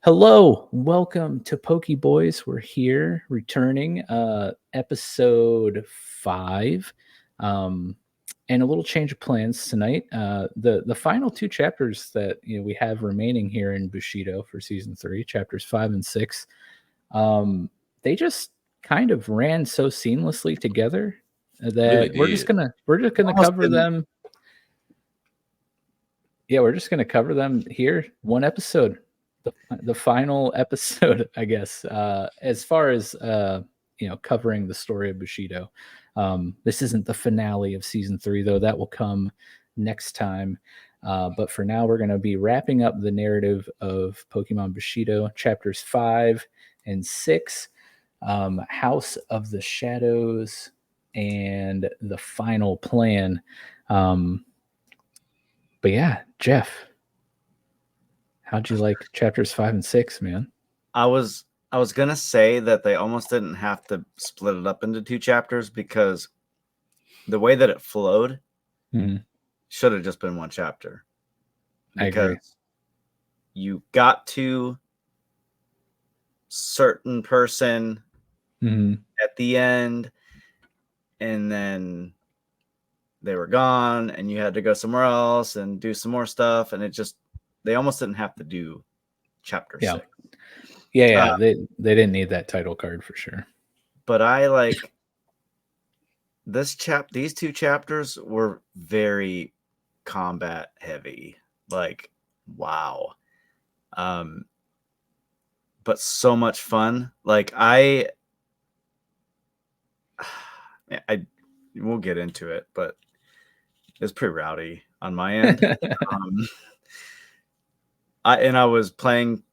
Hello, welcome to PokéBoys. We're here returning episode 5. And a little change of plans tonight. The final two chapters that we have remaining here in Bushido for season 3, chapters 5 and 6. They just kind of ran so seamlessly together that Really we're just did. gonna Almost cover didn't. them. Yeah, we're just gonna cover them here, one episode. The final episode, I guess, as far as covering the story of Bushido. This isn't the finale of season 3, though. That will come next time. But for now, we're going to be wrapping up the narrative of Pokemon Bushido, chapters 5 and 6, House of the Shadows, and the final plan. But yeah, Jeff, how'd you like chapters 5 and 6, man? I was gonna say that they almost didn't have to split it up into 2 chapters because the way that it flowed should have just been 1 chapter. I agree. You got to certain person at the end, and then they were gone, and you had to go somewhere else and do some more stuff, and they almost didn't have to do chapter 6. Yeah, they didn't need that title card for sure. But I like these 2 chapters were very combat heavy. Like, wow. But so much fun. Like we'll get into it, but it's pretty rowdy on my end. I was playing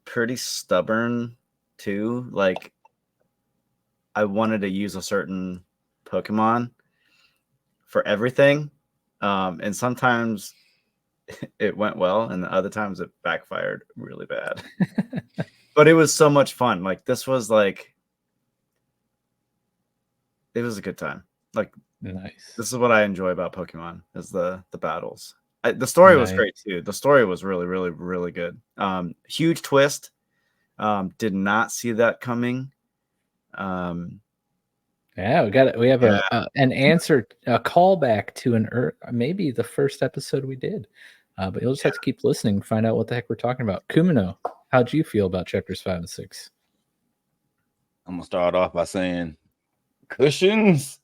pretty stubborn too. Like, I wanted to use a certain Pokemon for everything, and sometimes it went well, and other times it backfired really bad. But it was so much fun. Like, this was like, it was a good time. Like, nice. This is what I enjoy about Pokemon, is the battles. The story was great too. The story was really, really, really good. Huge twist. Did not see that coming. Yeah, we have an answer, a callback to maybe the first episode we did. But you'll just have to keep listening to find out what the heck we're talking about. Kumino, how'd you feel about chapters 5 and 6? I'm gonna start off by saying cushions.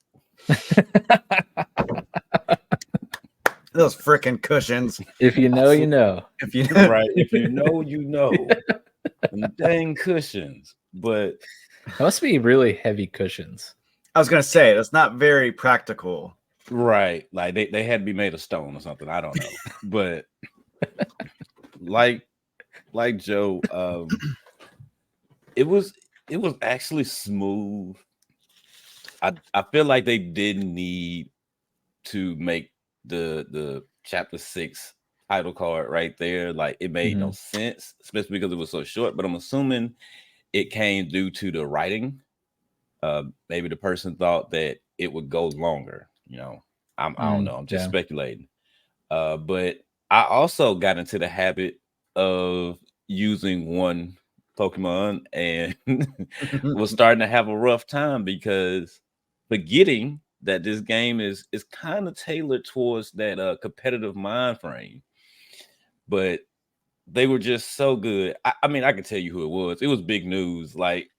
Those freaking cushions. If you know, you know. If you know, right? If you know, you know. Them dang cushions. But it must be really heavy cushions. I was gonna say that's not very practical. Right. Like they had to be made of stone or something. I don't know. But like Joe, it was actually smooth. I feel like they didn't need to make the chapter 6 title card right there. Like, it made no sense, especially because it was so short. But I'm assuming it came due to the writing. Maybe the person thought that it would go longer. I don't know. I'm just speculating. But I also got into the habit of using one Pokemon and was starting to have a rough time because forgetting that this game is kind of tailored towards that competitive mind frame. But they were just so good. I mean, I can tell you who it was. It was Big News. Like,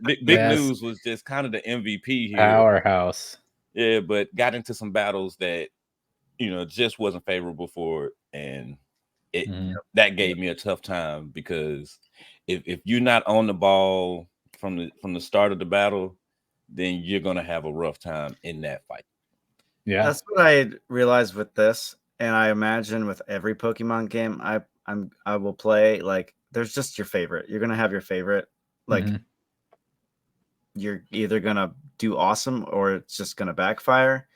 Big News was just kind of the MVP here. Powerhouse. Yeah, but got into some battles that just wasn't favorable for it, and that gave me a tough time because if you're not on the ball from the start of the battle, then you're gonna have a rough time in that fight. Yeah, that's what I realized with this, and I imagine with every Pokemon game I will play. Like, there's just your favorite. You're gonna have your favorite. Like, you're either gonna do awesome or it's just gonna backfire.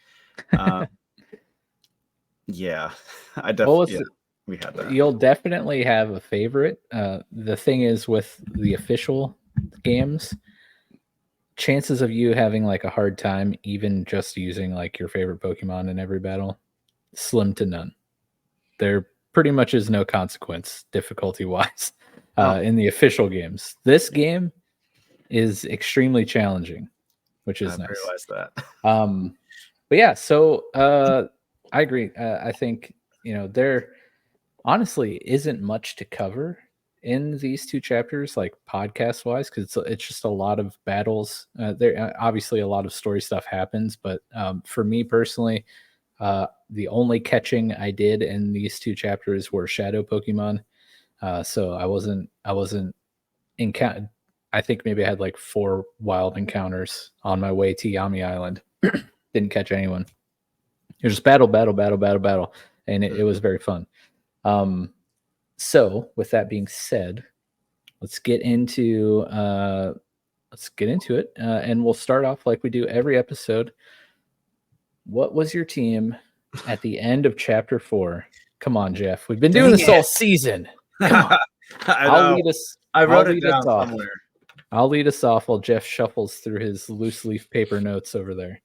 Yeah, I definitely. We had that. You'll definitely have a favorite. The thing is, with the official games, chances of you having like a hard time even just using like your favorite Pokemon in every battle, slim to none. They're pretty much is no consequence difficulty wise Oh. in the official games. This game is extremely challenging, which is I nice. realized that. But yeah, so I agree. I think, you know, there honestly isn't much to cover in these two chapters, like podcast wise, because it's just a lot of battles. There obviously a lot of story stuff happens, but for me personally, the only catching I did in these two chapters were shadow Pokemon. So I wasn't encounter. I think maybe I had like 4 wild encounters on my way to Yami Island. Didn't catch anyone. It was just battle, and it was very fun. So with that being said, let's get into it, and we'll start off like we do every episode. What was your team at the end of chapter 4? Come on, Jeff. We've been doing this all season. Come on. I'll lead us. I wrote it lead down us off. somewhere. I'll lead us off while Jeff shuffles through his loose leaf paper notes over there.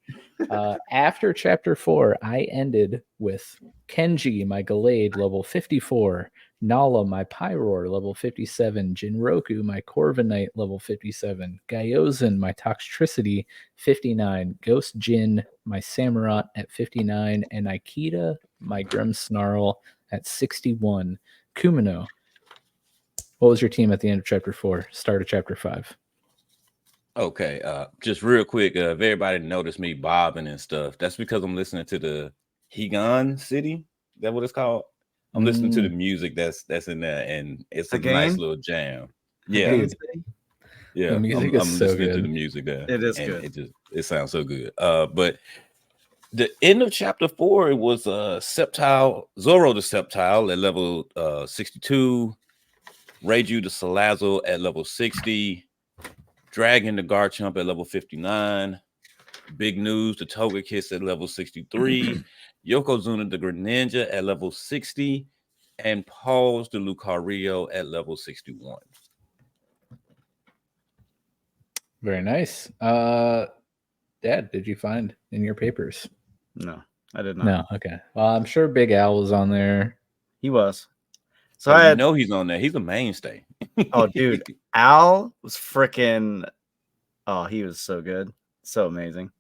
After chapter 4, I ended with Kenji, my Gallade, level 54, Nala, my Pyroar, level 57, Jinroku, my Corviknight, level 57, Gyozin, my Toxtricity, 59, Ghost Jin, my Samurott at 59, and Aikida, my Grimmsnarl at 61. Kumino, what was your team at the end of chapter 4, start of chapter 5? Okay, just real quick, if everybody noticed me bobbing and stuff, that's because I'm listening to the Higan City. Is that what it's called? I'm listening to the music that's in there, and it's a nice little jam. Yeah, Dude, yeah. the music I'm is so listening good. to the music there. It is and good. It sounds so good. But the end of chapter 4, it was Sceptile, Zoro the Sceptile at level 62, Reiju the Salazzle at level 60. Dragon the Garchomp at level 59. Big News the Togekiss at level 63. Yokozuna the Greninja at level 60. And Pause the Lucario at level 61. Very nice. Dad, did you find in your papers? No, I did not. No, okay. Well, I'm sure Big Al was on there. He was. So I I had, know he's on there. He's a mainstay. oh, dude, Al was freaking. Oh, he was so good, so amazing.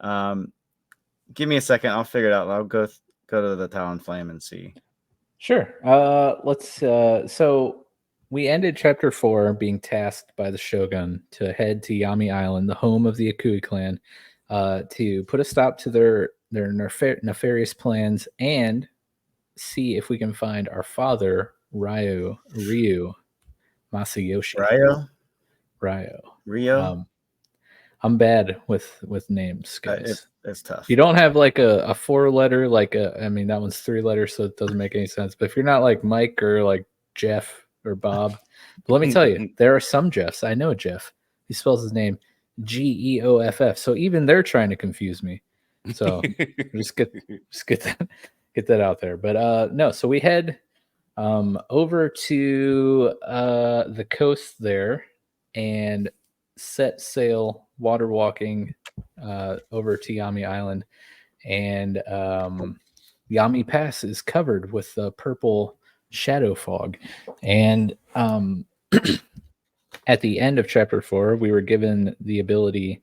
Give me a second. I'll figure it out. I'll go to the Talonflame and see. Sure. Let's. So we ended chapter 4 being tasked by the Shogun to head to Yami Island, the home of the Akui Clan, to put a stop to their nefarious plans and see if we can find our father, Ryu Masayoshi. Rio. I'm bad with names, guys. It's tough. You don't have like a 4-letter, like I mean that one's 3 letters, so it doesn't make any sense. But if you're not like Mike or like Jeff or Bob, but let me tell you, there are some Jeffs. I know a Jeff. He spells his name Geoff. So even they're trying to confuse me. So just get that out there. But no, so we head over to the coast there and set sail, water walking over to Yami Island, and Yami Pass is covered with purple shadow fog. And at the end of chapter 4, we were given the ability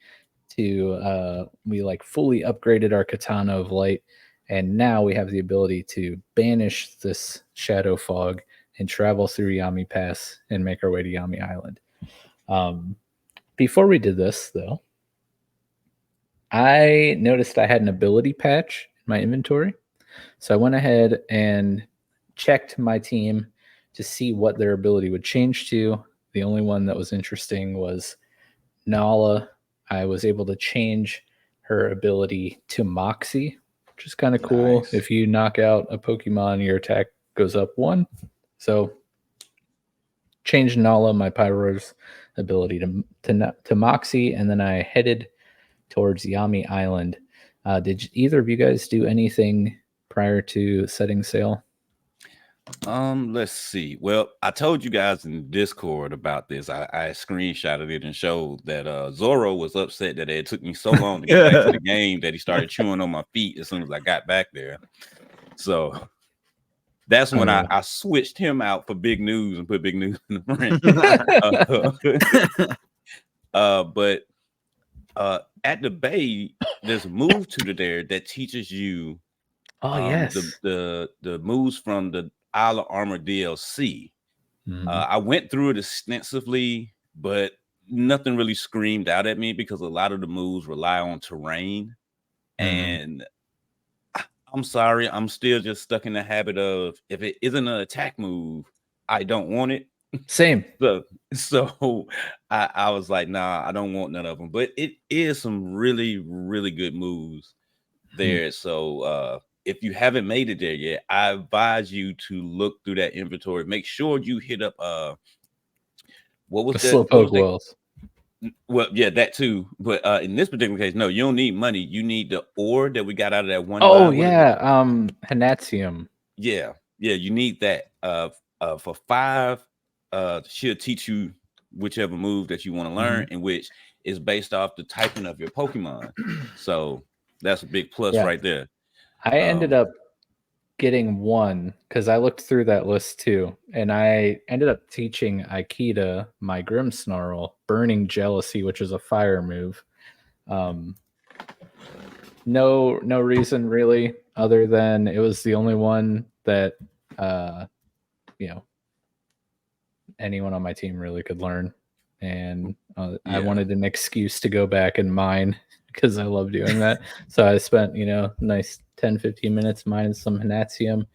to we like fully upgraded our Katana of Light, and now we have the ability to banish this shadow fog and travel through Yami Pass and make our way to Yami Island. Before we did this, though, I noticed I had an ability patch in my inventory. So I went ahead and checked my team to see what their ability would change to. The only one that was interesting was Nala. I was able to change her ability to Moxie, which is kind of cool. Nice. If you knock out a Pokemon, your attack goes up 1. So changed Nala, my Pyroar's ability to Moxie, and then I headed towards Yami Island. Did either of you guys do anything prior to setting sail? Let's see. Well, I told you guys in Discord about this. I screenshotted it and showed that Zoro was upset that it took me so long to get back to the game that he started chewing on my feet as soon as I got back there. So, That's when Oh. I switched him out for Big News and put Big News in the front. But at the bay, there's a move tutor there that teaches you Oh yes. the moves from the Isle of Armor DLC. Mhm. I went through it extensively, but nothing really screamed out at me because a lot of the moves rely on terrain. And I'm sorry, I'm still just stuck in the habit of if it isn't an attack move, I don't want it. Same. So I was like, nah, I don't want none of them. But it is some really, really good moves there. So if you haven't made it there yet, I advise you to look through that inventory. Make sure you hit up what was The that? slowpoke wells. Well, yeah, that too. But in this particular case, no, you don't need money. You need the ore that we got out of that one. Oh What is it? yeah, Hanatium. Yeah, you need that. For 5, she'll teach you whichever move that you want to learn, in which is based off the typing of your Pokemon. So that's a big plus right there. I ended up getting one because I looked through that list too, and I ended up teaching Aikida my Grimmsnarl Burning Jealousy, which is a fire move. No reason really, other than it was the only one that anyone on my team really could learn, and I wanted an excuse to go back and mine because I love doing that. So I spent nice 10-15 minutes mining some Hanatium,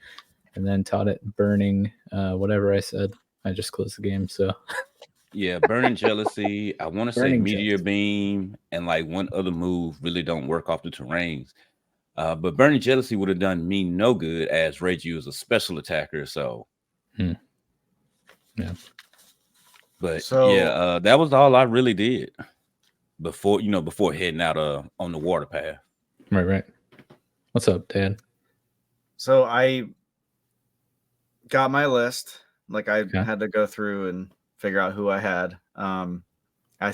and then taught it burning whatever I said. I just closed the game. So yeah, Burning Jealousy, I want to say Burning Meteor Jealousy. Beam, and like one other move really don't work off the terrains. But Burning Jealousy would have done me no good as Reiju is a special attacker. So yeah. But So- that was all I really did before heading out on the water path. Right. What's up, Dad? So I got my list. Like I Okay. had to go through and figure out who I had. I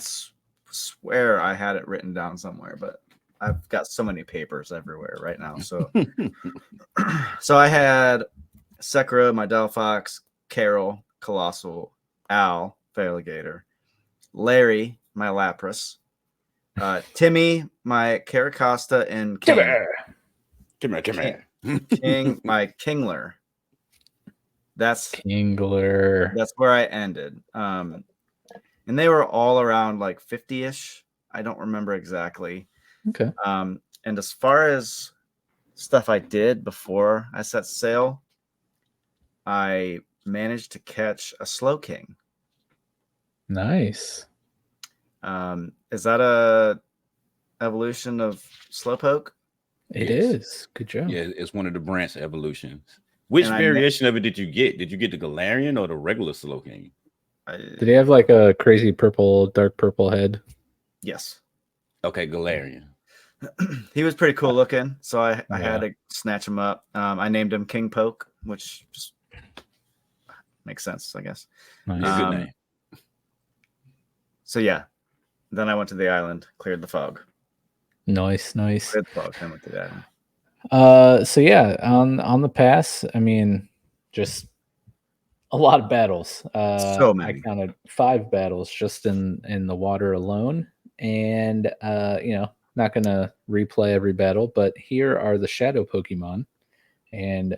swear I had it written down somewhere, but I've got so many papers everywhere right now. So, so I had Sekiro, my Delphox, Carol, Colossal, Al, Feraligatr, Larry, my Lapras, Timmy, my Caracosta, and King. Come here. King, my Kingler. That's Kingler. That's where I ended. And they were all around like 50-ish. I don't remember exactly. Okay. And as far as stuff I did before I set sail, I managed to catch a Slowking. Nice. Is that a evolution of Slowpoke? It Yes. is. Good job. Yeah, it's one of the branch evolutions. Which And variation of it did you get? Did you get the Galarian or the regular Slowking? Did he have like a crazy dark purple head? Yes. Okay, Galarian. He was pretty cool looking, so I had to snatch him up. I named him King Poke, which just makes sense, I guess. Nice. Yeah, good name. So yeah, then I went to the island, cleared the fog. Nice. Cleared the fog, then went to the island. So yeah, on the pass, I mean, just a lot of battles. So many. I counted 5 battles just in the water alone, and not gonna replay every battle, but here are the shadow Pokemon and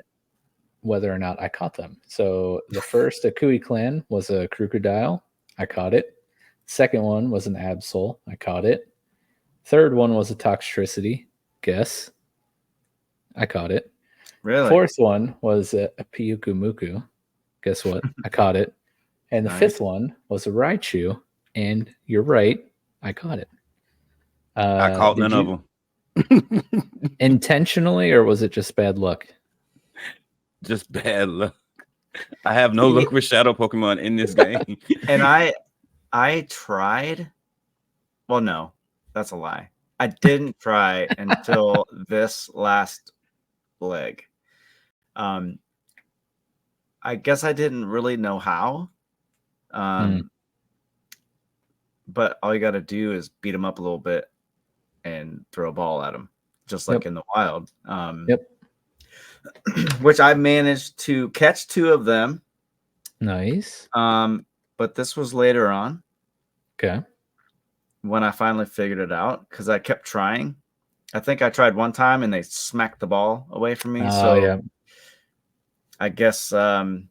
whether or not I caught them. So the first Akui Clan was a Crocodile. I caught it. Second one was an Absol. I caught it. Third one was a Toxtricity. Guess. I caught it. Really? Fourth one was a Pyukumuku. Guess what? I caught it. And the Nice. fifth one was a Raichu. And you're right, I caught it. I caught none of them. Intentionally, or was it just bad luck? Just bad luck. I have no luck with shadow Pokemon in this game. And I tried. Well, no, that's a lie. I didn't try until this last leg. I guess I didn't really know how. But all you got to do is beat them up a little bit and throw a ball at them, just like in the wild. which I managed to catch 2 of them. Nice. But this was later on Okay. when I finally figured it out because I kept trying. I think I tried one time and they smacked the ball away from me. Oh, So yeah. I guess I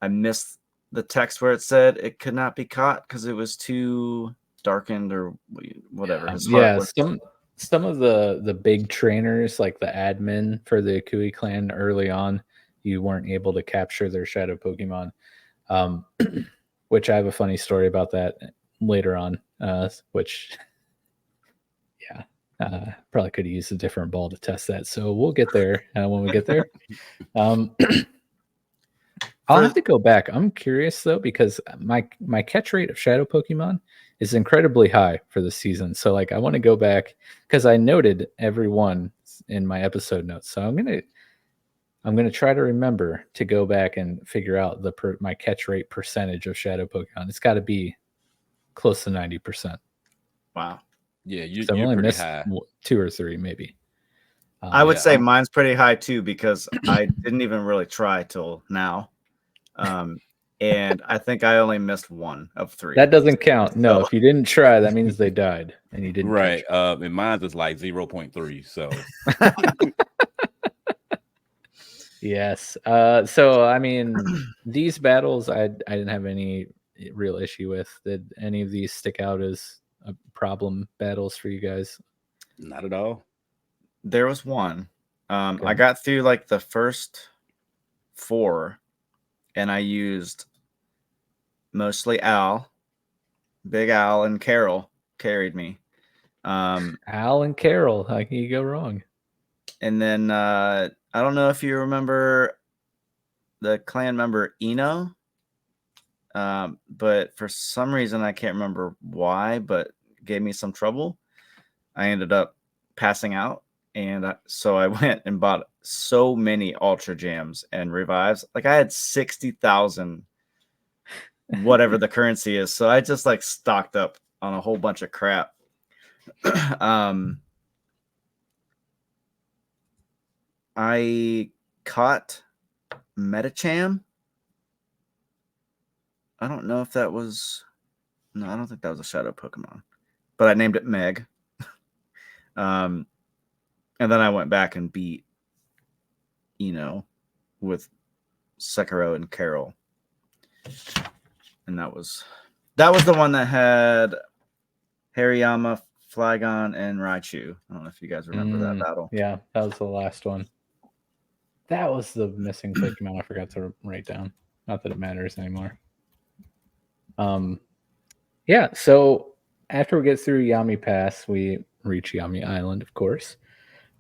missed the text where it said it could not be caught because it was too darkened or whatever. His heart Yeah, was. some of the big trainers, like the admin for the Akui clan early on, you weren't able to capture their shadow Pokemon. Which I have a funny story about that later on. Which probably could have used a different ball to test that. So we'll get there when we get there. I'll have to go back. I'm curious though, because my catch rate of shadow Pokemon is incredibly high for this season. So like I want to go back because I noted every one in my episode notes. So I'm gonna try to remember to go back and figure out my catch rate percentage of shadow Pokemon. It's got to be close to 90%. Wow. Yeah, So I've you're only pretty missed high. 2 or 3 maybe. I would Yeah, say mine's pretty high too because I didn't even really try till now. And I think I only missed 1 of 3. That doesn't count. No, So- if you didn't try, that means they died and you didn't right. catch And mine is like 0.3. So Yes. So I mean, these battles I didn't have any real issue with. Did any of these stick out as problem battles for you guys? not at all. There was one. I Okay. got through like the first 4 and I used mostly Big Al and Carol carried me. Al and Carol, how can you go wrong? And then I don't know if you remember the clan member Eno. But for some reason I can't remember why, but gave me some trouble. I ended up passing out. And so I went and bought so many Ultra Jams and Revives. Like I had 60,000, whatever the currency is. So I just like stocked up on a whole bunch of crap. I caught Metacham. I don't know if that was. No, I don't think that was a shadow Pokemon. But I named it Meg. And then I went back and beat, with Sekiro and Carol. And that was the one that had Hariyama, Flygon, and Raichu. I don't know if you guys remember that battle. Yeah, that was the last one. That was the missing Pokemon I forgot to write down. Not that it matters anymore. Yeah, so after we get through Yami Pass, we reach Yami Island, of course.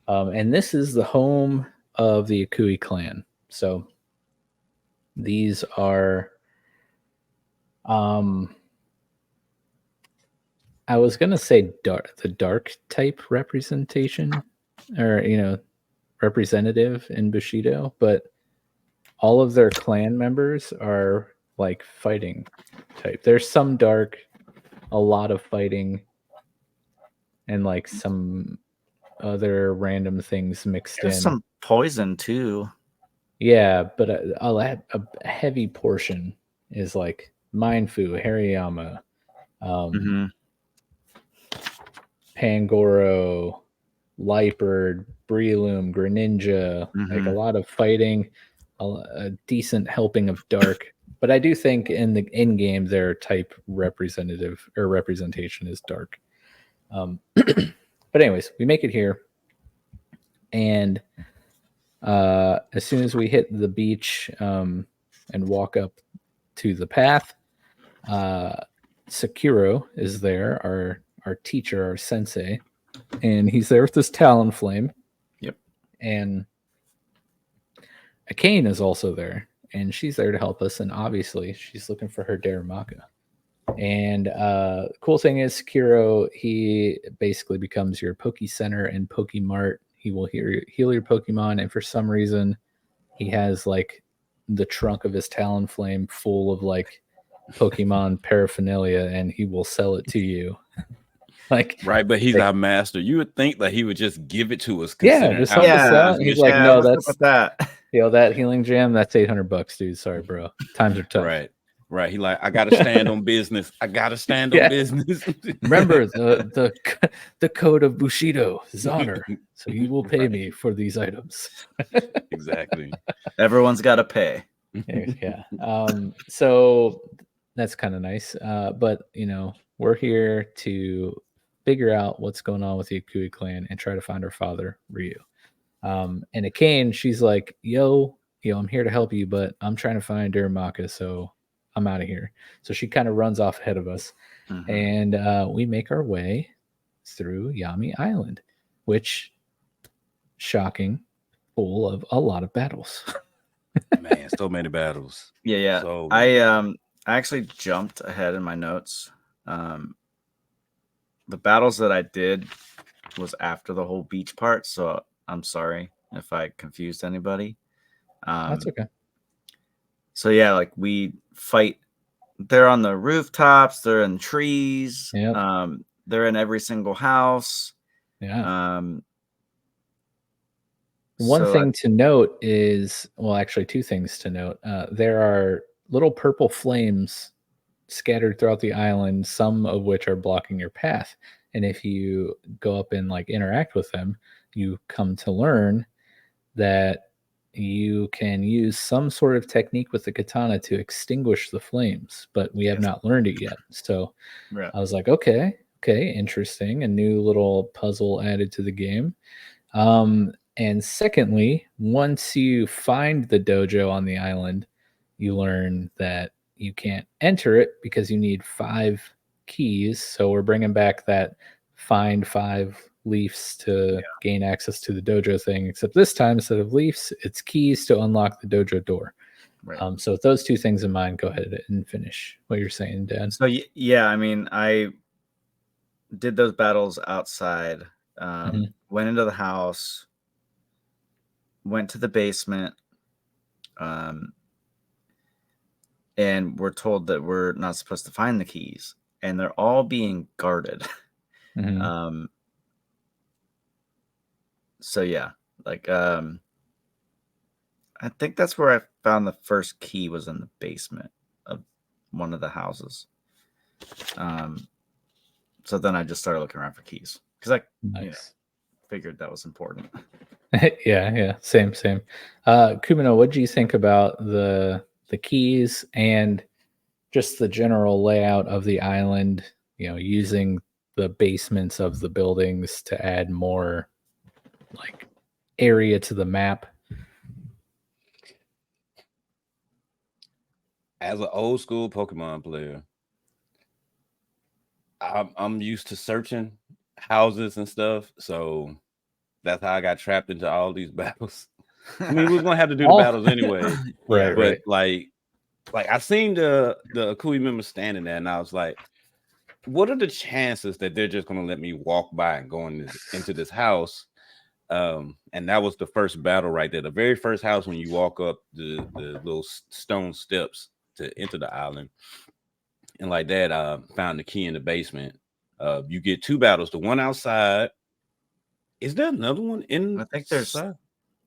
And this is the home of the Akui Clan. So these are I was gonna say the dark type representation, or representative in Bushido, but all of their clan members are like fighting type. There's some dark, a lot of fighting, and like some other random things mixed There's in. some poison too. Yeah, but a heavy portion is like Mindfu, Hariyama, Pangoro, Lightbird, Breloom, Greninja, like a lot of fighting, a decent helping of dark. But I do think in the in-game their type representative or representation is dark. But anyways, we make it here, and as soon as we hit the beach and walk up to the path, Sakuro is there, our teacher, our sensei, and he's there with this Talonflame. Yep. And Akane is also there, and she's there to help us, and obviously she's looking for her Daramaka. And the cool thing is Sakuro, he basically becomes your Poke Center and Poke Mart. He will heal your Pokemon, and for some reason he has like the trunk of his Talonflame full of like Pokemon paraphernalia, and he will sell it to you. Like, Right, but he's like, our master. You would think that he would just give it to us. yeah, Considering just how help us out. his He's mission like, is. no, what's up that's with that? that healing gem. That's $800, dude. Sorry, bro. Times are tough. Right. He like, I gotta stand on business. I gotta stand Yeah. on business. Remember the code of Bushido is honor, so you will pay Right. me for these items. Exactly. Everyone's got to pay. Yeah. So that's kind of nice. But we're here to figure out what's going on with the Akui clan and try to find our father, Ryu. And Akane, she's like, yo, I'm here to help you, but I'm trying to find Daramaka, so I'm out of here. So she kind of runs off ahead of us. Mhm. And we make our way through Yami Island, which, shocking, full of a lot of battles. Man, so many battles. Yeah. So many. I actually jumped ahead in my notes. The battles that I did was after the whole beach part, so I'm sorry if I confused anybody. That's okay. So yeah, like we fight. They're on the rooftops. They're in trees. Yep. They're in every single house. Yeah. One One thing to note is, well, actually, two things to note. There are little purple flames scattered throughout the island, some of which are blocking your path. And if you go up and like interact with them, you come to learn that you can use some sort of technique with the katana to extinguish the flames, but we have not learned it yet. So I was like, okay, interesting. A new little puzzle added to the game. And secondly, once you find the dojo on the island, you learn that you can't enter it because you need 5 keys. So we're bringing back that find 5 leafs to gain access to the dojo thing, except this time, instead of leafs, it's keys to unlock the dojo door. Right. So with those two things in mind, go ahead and finish what you're saying, Dad. So yeah, I mean, I did those battles outside. Went into the house, went to the basement, and we're told that we're not supposed to find the keys, and they're all being guarded. So yeah, like I think that's where I found the first key, was in the basement of one of the houses. So then I just started looking around for keys because I figured that was important. Yeah, same. Kumino, what do you think about the keys and just the general layout of the island, using the basements of the buildings to add more like area to the map? As an old school Pokemon player, I'm used to searching houses and stuff, so that's how I got trapped into all these battles. I mean, we was gonna have to do the battles anyway, right. Like I seen the Akui members standing there, and I was like, what are the chances that they're just gonna let me walk by and go into this house? And that was the first battle right there. The very first house, when you walk up the little stone steps to enter the island, and like that, found the key in the basement. You get 2 battles. The one outside. Is there another one in? I think there's 3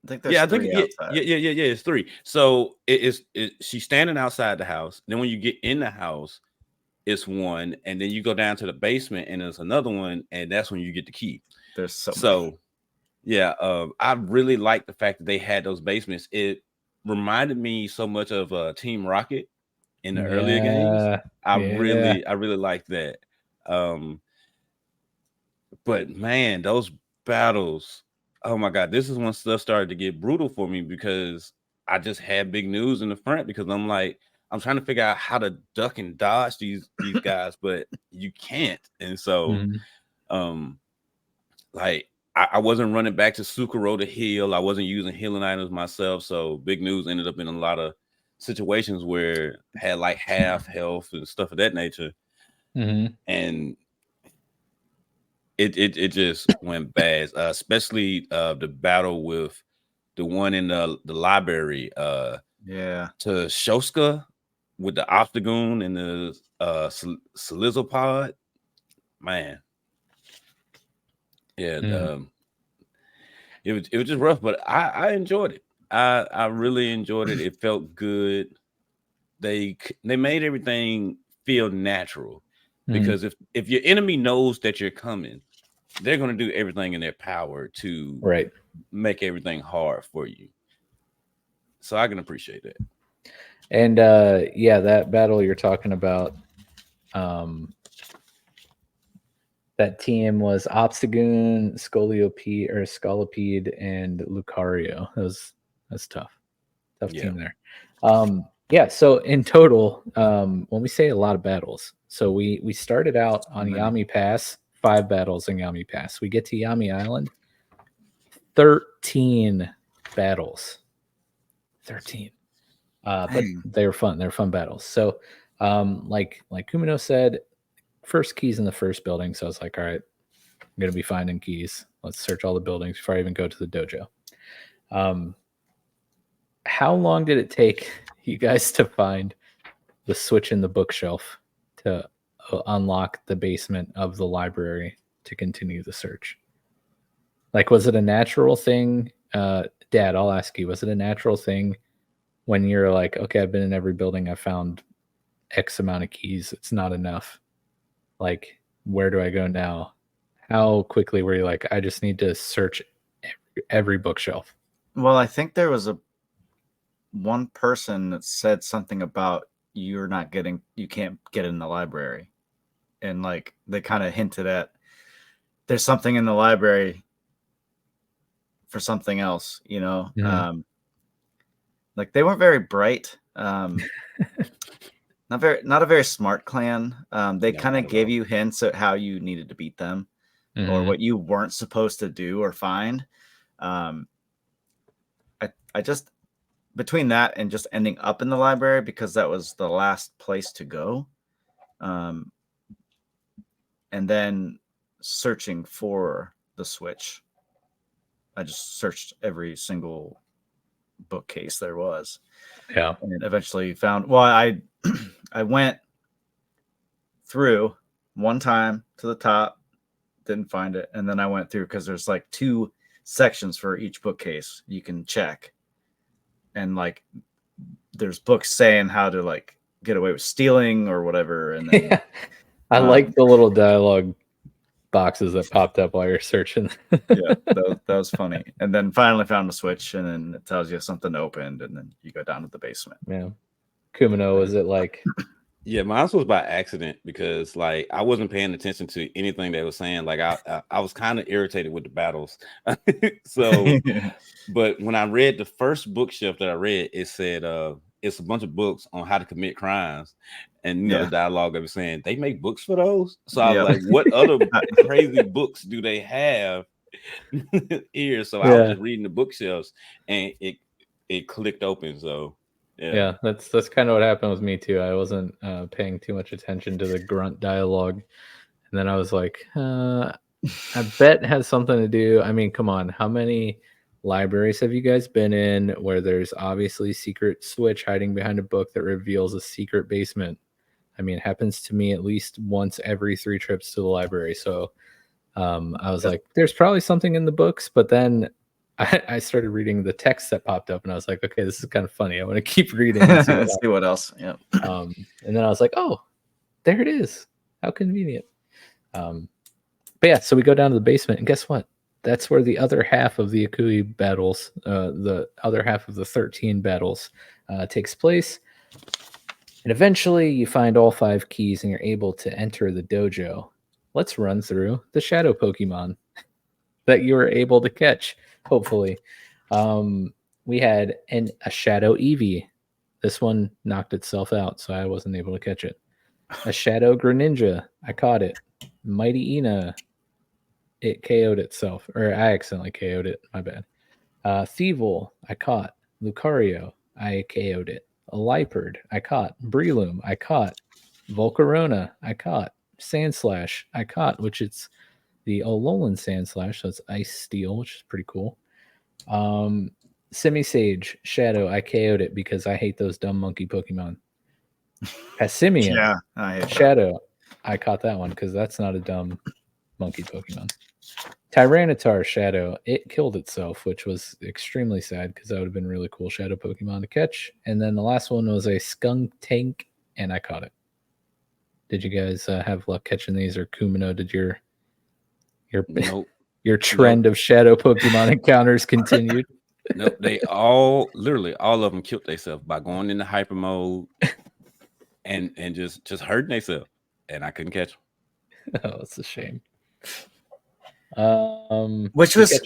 outside. Yeah. It's 3. So she's standing outside the house. Then when you get in the house, it's 1, and then you go down to the basement, and there's another one, and that's when you get the key. There's so yeah. I really like the fact that they had those basements. It reminded me so much of Team Rocket in the earlier games. I really like that. But man, those battles, oh my god, this is when stuff started to get brutal for me, because I just had big news in the front, because I'm like, I'm trying to figure out how to duck and dodge these guys, but you can't. And so like I wasn't running back to Sukuro to heal. I wasn't using healing items myself. So big news ended up in a lot of situations where I had like half health and stuff of that nature. And it just went bad, especially the battle with the one in the library, to Shosuka with the Octagon and the Solizopod. Man, Yeah, it was just rough, but I enjoyed it. I really enjoyed it. It felt good. They made everything feel natural, because if your enemy knows that you're coming, they're going to do everything in their power to make everything hard for you. So I can appreciate that. And yeah, that battle you're talking about, that team was Obstagoon, Scolipede, and Lucario. That's tough. Tough team there. Yeah, so in total, when we say a lot of battles, so we started out on Yami Pass, 5 battles in Yami Pass. We get to Yami Island, 13 battles. 13. But they're fun. They're fun battles. So like Kumino said, first keys in the first building. So I was like, all right, I'm gonna be finding keys. Let's search all the buildings before I even go to the dojo. How long did it take you guys to find the switch in the bookshelf to unlock the basement of the library to continue the search? Like, was it a natural thing? Dad, I'll ask you, was it a natural thing when you're like, okay, I've been in every building, I found X amount of keys, it's not enough. Like, where do I go now? How quickly were you like, I just need to search every bookshelf? Well, I think there was one person that said something about you can't get in the library. And like, they kind of hinted at there's something in the library for something else, you know? Like, they weren't very bright. Not a very smart clan. They kind of gave you hints at how you needed to beat them or what you weren't supposed to do or find. I just, between that and just ending up in the library, because that was the last place to go, and then searching for the switch, I just searched every single bookcase there was. Yeah. And eventually found, well, I went through one time to the top, didn't find it, and then I went through, because there's like 2 sections for each bookcase you can check, and like there's books saying how to like get away with stealing or whatever. And then I like the little dialogue boxes that popped up while you're searching. Yeah, that was funny. And then finally found a switch, and then it tells you something opened, and then you go down to the basement. Yeah. Kumino, was it like? Yeah, mine was by accident, because like I wasn't paying attention to anything they were saying. Like I was kind of irritated with the battles. So, but when I read the first bookshelf that I read, it said it's a bunch of books on how to commit crimes, and you know the dialogue of it saying they make books for those. So I was like, what other crazy books do they have here? So I was just reading the bookshelves, and it clicked open. So. Yeah, that's kind of what happened with me too. I wasn't paying too much attention to the grunt dialogue, and then I was like, I bet it has something to do. I mean, come on, how many libraries have you guys been in where there's obviously secret switch hiding behind a book that reveals a secret basement? I mean, it happens to me at least once every 3 trips to the library. So I was like, there's probably something in the books, but then I started reading the text that popped up, and I was like, okay, this is kind of funny. I want to keep reading and see what else. Yeah. And then I was like, oh, there it is. How convenient. But yeah, so we go down to the basement, and guess what? That's where the other half of the Akui battles, the other half of the 13 battles takes place. And eventually you find all 5 keys, and you're able to enter the dojo. Let's run through the shadow Pokemon that you were able to catch. Hopefully, we had a Shadow Eevee. This one knocked itself out, so I wasn't able to catch it. A Shadow Greninja. I caught it. Mighty Ina. It KO'd itself, or I accidentally KO'd it. My bad. Thievul. I caught. Lucario. I KO'd it. A Liepard. I caught. Breloom. I caught. Volcarona. I caught. Sandslash. I caught, which it's the Alolan Sandslash, so it's Ice Steel, which is pretty cool. Simisage, Shadow, I KO'd it because I hate those dumb monkey Pokemon. Passimian, I hate Shadow, I caught that one because that's not a dumb monkey Pokemon. Tyranitar Shadow, it killed itself, which was extremely sad because that would have been really cool Shadow Pokemon to catch. And then the last one was a Skunk Tank, and I caught it. Did you guys have luck catching these, or Kumino? Did your Nope. your trend of Shadow Pokemon encounters continued? Nope. They literally all of them killed themselves by going into hyper mode and just hurting themselves, and I couldn't catch them. Oh, it's a shame. Which was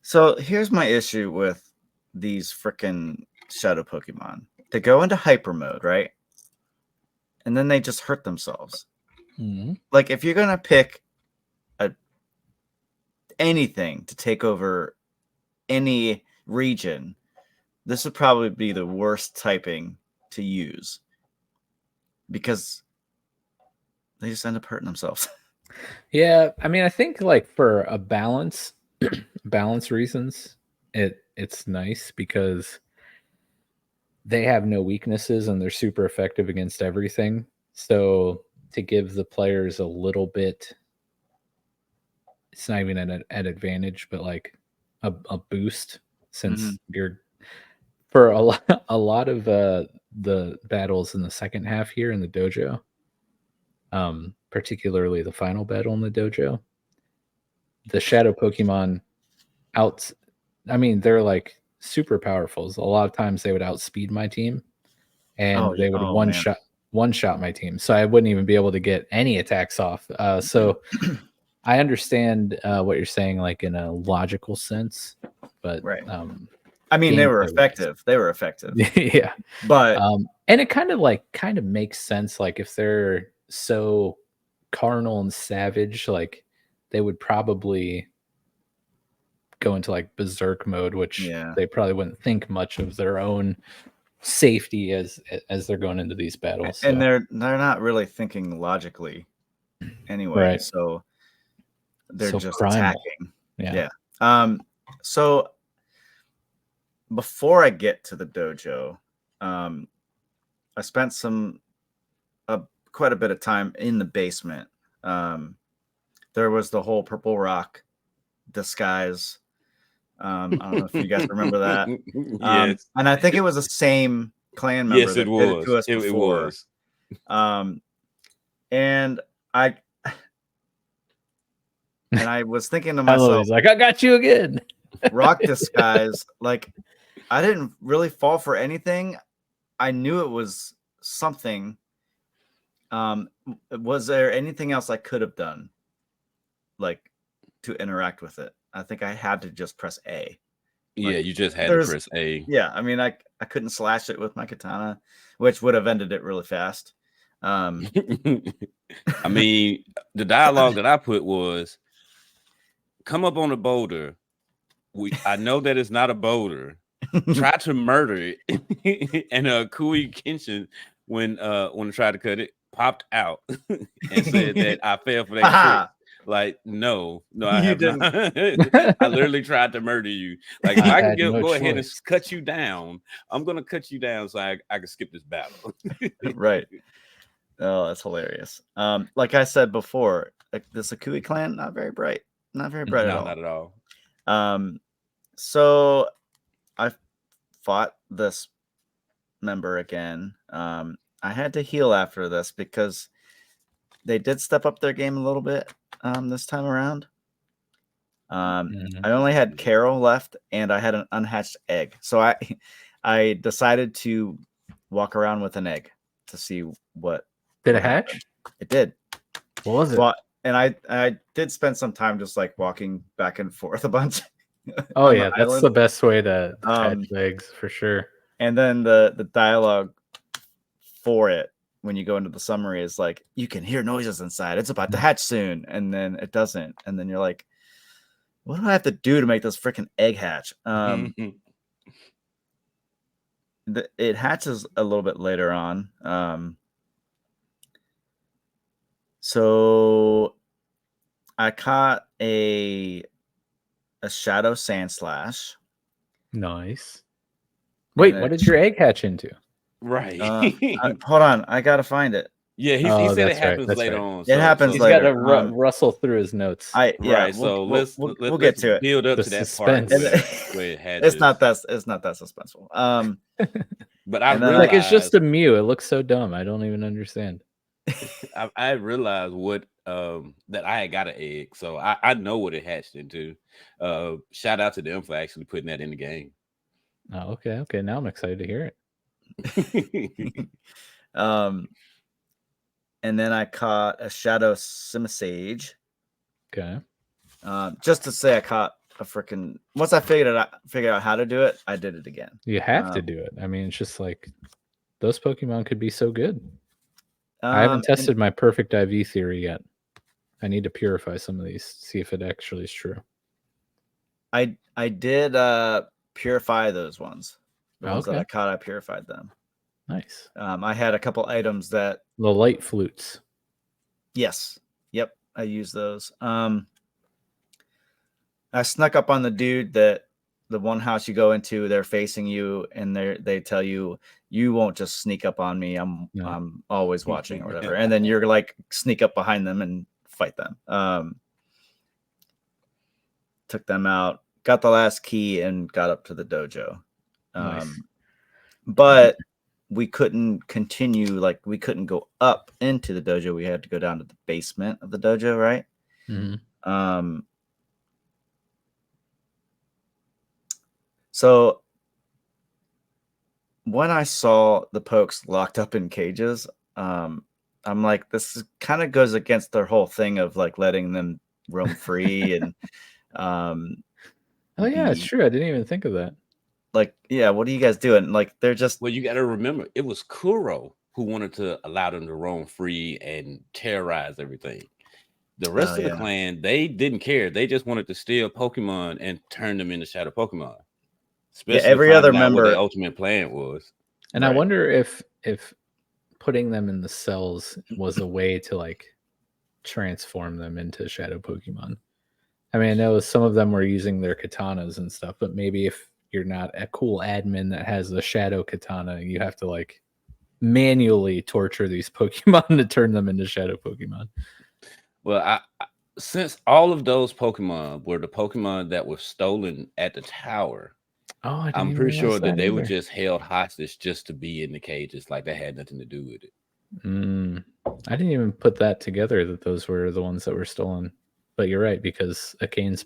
so. Here's my issue with these freaking Shadow Pokemon. They go into hyper mode, right? And then they just hurt themselves. Mm-hmm. Like, if you're gonna pick anything to take over any region, this would probably be the worst typing to use because they just end up hurting themselves. Yeah, I mean, I think like for a balance reasons, it's nice because they have no weaknesses and they're super effective against everything. So to give the players a little bit, it's not even an advantage, but like a boost, since you're for a lot of the battles in the second half here in the dojo, particularly the final battle in the dojo, the Shadow Pokemon they're like super powerful. So a lot of times they would outspeed my team, and they would one shot my team, so I wouldn't even be able to get any attacks off. So I understand what you're saying, like in a logical sense, but right. I mean, they were effective. They were effective. Yeah, but and it kind of makes sense. Like if they're so carnal and savage, like they would probably go into like berserk mode, which they probably wouldn't think much of their own safety as they're going into these battles. And they're not really thinking logically anyway. Right. So they're just primal. attacking. Yeah. So before I get to the dojo, I spent quite a bit of time in the basement. There was the whole Purple Rock disguise. I don't know if you guys remember that. Yes. And I think it was the same clan member Yes, that it did was. it to us It before. was. And I was thinking to myself, like, I got you again. Rock disguise, like I didn't really fall for anything. I knew it was something. Was there anything else I could have done, like to interact with it? I think I had to just press A. Yeah, you just had to press A. Yeah, I mean, I couldn't slash it with my katana, which would have ended it really fast. I mean, the dialogue that I put was, come up on a boulder. I know that it's not a boulder. Try to murder it. And Akui Kenshin, when I tried to cut it, popped out and said that I fell for that trick. Like, no, I have not. I literally tried to murder you. Like, if I can go ahead and cut you down, I'm gonna cut you down so I can skip this battle. Right. Oh, that's hilarious. Like I said before, this Akui clan, not very bright at all. Not at all. So I fought this member again. I had to heal after this because they did step up their game a little bit this time around. I only had Carol left, and I had an unhatched egg. So I decided to walk around with an egg to see what did it hatch. It did. What was it? And I did spend some time just like walking back and forth a bunch. Oh yeah, that's the best way to hatch eggs for sure. And then the dialogue for it, when you go into the summary, is like, you can hear noises inside. It's about to hatch soon. And then it doesn't. And then you're like, what do I have to do to make this freaking egg hatch? It hatches a little bit later on. So I caught a shadow sand slash. Nice. Wait, what did your egg hatch into? Right. Hold on, I gotta find it. Yeah, he Oh, said it that's right. happens That's later right. on. It happens He's later. got to rustle through his notes. Right. So We'll let's get to it. build up The to that part suspense. where it hatches. It's not that suspenseful. But I and then realized Like it's just a Mew. It looks so dumb. I don't even understand. I realized what that I had got an egg, so I know what it hatched into. Shout out to them for actually putting that in the game. Oh, okay. Now I'm excited to hear it. And then I caught a Shadow Simisage. Okay. Just to say I caught a freaking once I figured out how to do it, I did it again. You have to do it. I mean, it's just like those Pokemon could be so good. I haven't tested my perfect IV theory yet. I need to purify some of these, see if it actually is true. I did purify those ones. The ones that I caught, I purified them. Nice. I had a couple items that the light flutes. Yes. Yep. I use those. I snuck up on the dude that the one house you go into, they're facing you and they tell you, you won't just sneak up on me. I'm always watching or whatever. And then you're like sneak up behind them and fight them. Took them out, got the last key and got up to the dojo. Nice. But we couldn't continue, like we couldn't go up into the dojo. We had to go down to the basement of the dojo, right? Mm-hmm. So when I saw the pokes locked up in cages, I'm like, this kind of goes against their whole thing of like letting them roam free and oh yeah, it's true. I didn't even think of that. Like, yeah, what are you guys doing? Like, they're just well, you got to remember, it was Kuro who wanted to allow them to roam free and terrorize everything. The rest of the clan, they didn't care. They just wanted to steal Pokemon and turn them into Shadow Pokemon. Especially every other member. What the ultimate plan was. And I wonder if putting them in the cells was a way to like transform them into Shadow Pokemon. I mean, I know some of them were using their katanas and stuff, but maybe if you're not a cool admin that has the Shadow Katana, you have to like manually torture these Pokemon to turn them into Shadow Pokemon. Well, since all of those Pokemon were the Pokemon that were stolen at the tower, I'm pretty sure that they were just held hostage just to be in the cages. Like that had nothing to do with it. I didn't even put that together that those were the ones that were stolen. But you're right, because Akane's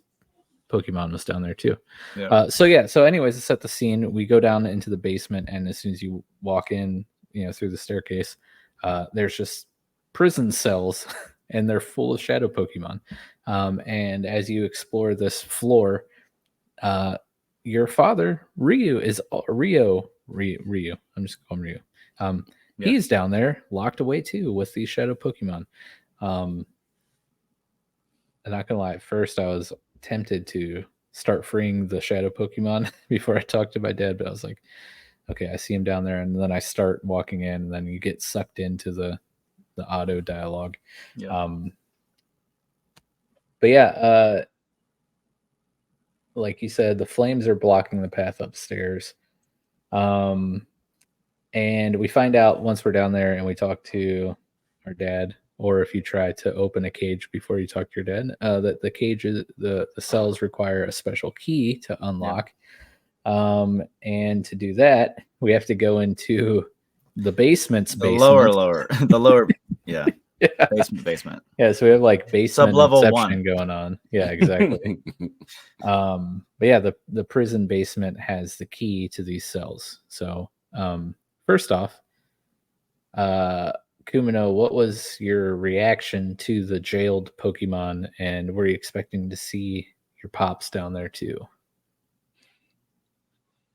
Pokemon was down there too. Yeah. So anyways, to set the scene, we go down into the basement, and as soon as you walk in, through the staircase, there's just prison cells, and they're full of Shadow Pokemon. And as you explore this floor, your father Ryu. I'm just calling Ryu. He's down there, locked away too, with these Shadow Pokemon. I'm not gonna lie. At first, I was tempted to start freeing the Shadow Pokemon before I talked to my dad, but I was like, okay, I see him down there, and then I start walking in, and then you get sucked into the auto dialogue. But yeah, like you said, the flames are blocking the path upstairs. And we find out once we're down there and we talk to our dad, or if you try to open a cage before you talk to your dad, that the cages, the cells require a special key to unlock. And to do that, we have to go into the basement's basement. The lower, yeah. Basement. Yeah, so we have like basement Sublevel inception 1 going on. Yeah, exactly. But yeah, the prison basement has the key to these cells. So first off, Kumino, what was your reaction to the jailed Pokemon, and were you expecting to see your pops down there too?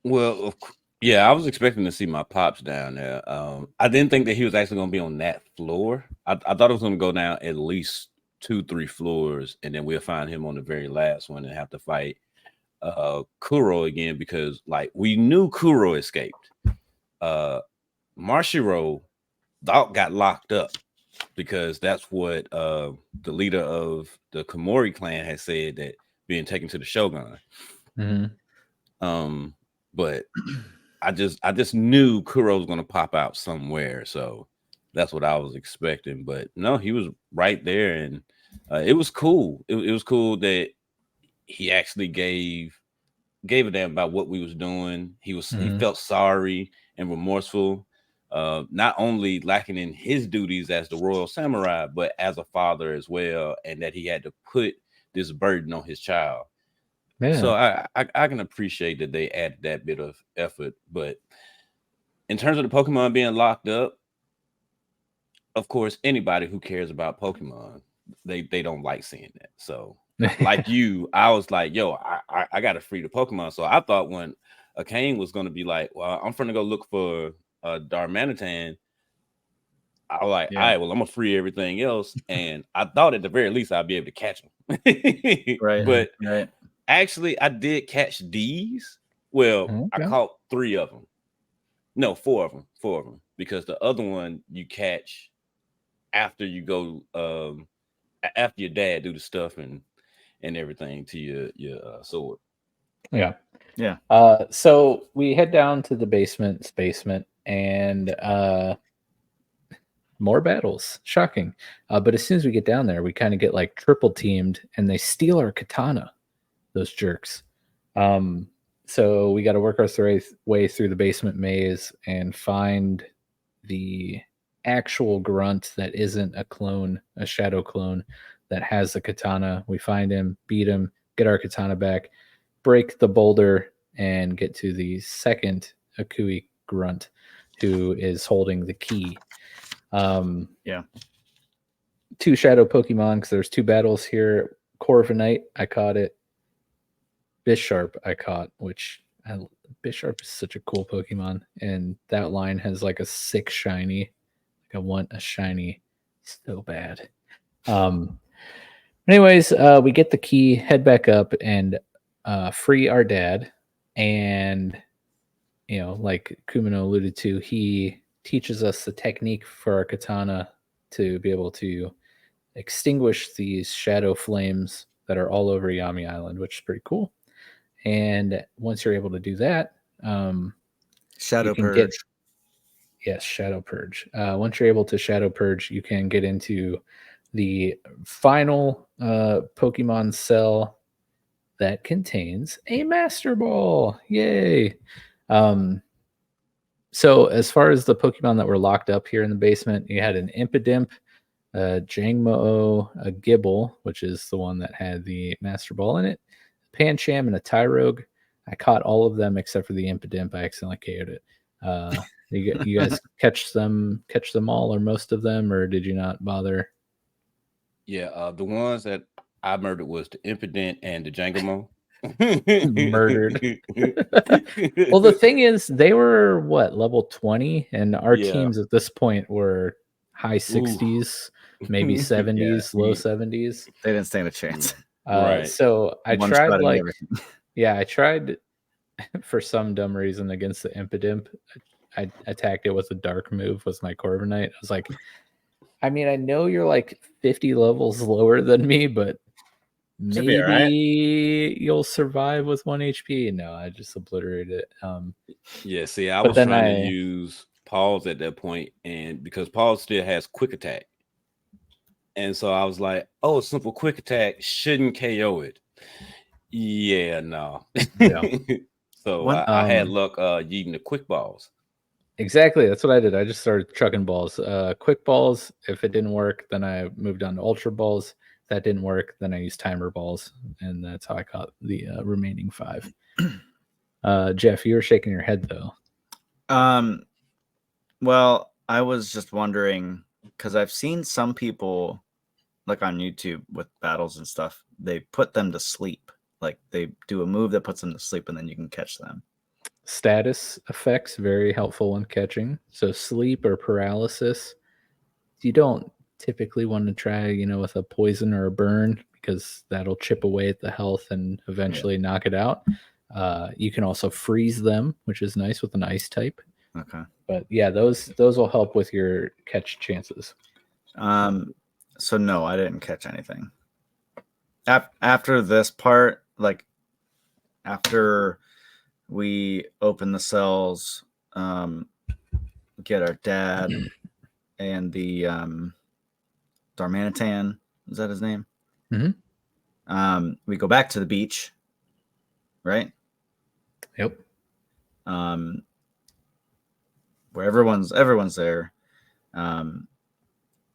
Well, yeah, I was expecting to see my pops down there. I didn't think that he was actually going to be on that floor. I thought it was going to go down at least 2-3 floors, and then we'll find him on the very last one and have to fight Kuro again, because like we knew Kuro escaped. Marshiro got locked up because that's what the leader of the Komori clan had said, that being taken to the Shogun. But I just knew Kuro was going to pop out somewhere. So That's what I was expecting, but no, he was right there, and it was cool. It was cool that he actually gave a damn about what we was doing. He felt sorry and remorseful, not only lacking in his duties as the royal samurai, but as a father as well, and that he had to put this burden on his child. So I can appreciate that they added that bit of effort. But in terms of the Pokemon being locked up, of course, anybody who cares about Pokemon, they don't like seeing that. So like you, I was like, yo, I gotta free the Pokemon. So I thought when a Kane was gonna be like, well, I'm gonna go look for Darmanitan, I was like, all right, well, I'm gonna free everything else. And I thought at the very least I'd be able to catch them. Right. But Right. actually, I did catch these. Well, I caught 3 of them. No, 4 of them. 4 of them. Because the other one you catch after you go after your dad do the stuff and everything to your sword. Yeah. Yeah. So we head down to the basement, and more battles. Shocking. But as soon as we get down there, we kind of get like triple teamed, and they steal our katana. Those jerks. So we got to work our way through the basement maze and find the actual grunt that isn't a clone, a shadow clone that has the katana. We find him, beat him, get our katana back, break the boulder, and get to the second Akui grunt who is holding the key. Yeah. 2 shadow Pokemon, because there's 2 battles here. Corviknight, I caught it. Bisharp, I caught, Bisharp is such a cool Pokemon, and that line has like a 6 shiny. Like I want a shiny so bad. Anyways, we get the key, head back up, and free our dad. And like Kumino alluded to, he teaches us the technique for our katana to be able to extinguish these shadow flames that are all over Yami Island, which is pretty cool. And once you're able to do that, Shadow Purge. Yes, Shadow Purge. Once you're able to Shadow Purge, you can get into the final Pokemon cell that contains a Master Ball. Yay! So as far as the Pokemon that were locked up here in the basement, you had an Impidimp, a Jangmo-O, a Gibble, which is the one that had the Master Ball in it, Pancham, and a Tyrogue. I caught all of them except for the Impidimp. I accidentally KO'd it. You guys catch them all or most of them, or did you not bother? Yeah, the ones that I murdered was the Impident and the Jangamo. Murdered. Well, the thing is, they were what, level 20, and our teams at this point were high 60s, maybe 70s, low 70s. They didn't stand a chance. Right. So I tried I tried for some dumb reason against the Impidimp. I attacked it with a dark move with my Corviknight. I was like, I mean, I know you're like 50 levels lower than me, but maybe you'll survive with 1 HP. No, I just obliterated it. Yeah, see, I was trying to use Pause at that point, and because Pause still has quick attack. And so I was like, oh, simple quick attack shouldn't KO it. Yeah, no. Yeah. So I had luck yeeting the quick balls. Exactly. That's what I did. I just started chucking balls. Quick balls. If it didn't work, then I moved on to ultra balls. If that didn't work, then I used timer balls. And that's how I caught the remaining 5. Jeff, you were shaking your head though. Well, I was just wondering, because I've seen some people like on YouTube with battles and stuff, they put them to sleep. Like they do a move that puts them to sleep and then you can catch them. Status effects, very helpful when catching. So sleep or paralysis, you don't typically want to try, with a poison or a burn, because that'll chip away at the health and eventually knock it out. You can also freeze them, which is nice with an ice type. Okay. But yeah, those will help with your catch chances. So no, I didn't catch anything. After this part, like after we open the cells, get our dad, and the Darmanitan. Is that his name? Mhm. We go back to the beach, right? Yep. Where everyone's there.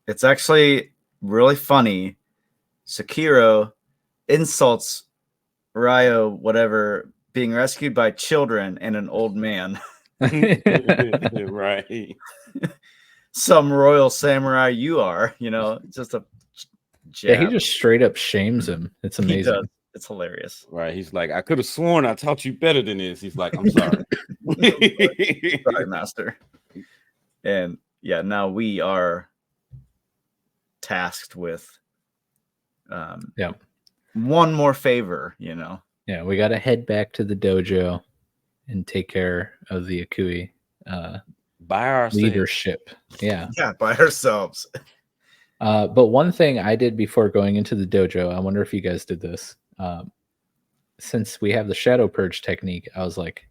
It's actually really funny. Sekiro insults Ryo, whatever, being rescued by children and an old man. Right. Some royal samurai you are, just a Yeah, he jab. just straight up shames him. It's He amazing. does. It's hilarious. Right. He's like, I could have sworn I taught you better than this. He's like, I'm sorry. Sorry, master. And yeah, now we are tasked with Yeah. one more favor, Yeah, we got to head back to the dojo and take care of the Akui By ourselves. leadership. Yeah. Yeah, by ourselves. But one thing I did before going into the dojo, I wonder if you guys did this. Since we have the shadow purge technique, I was like,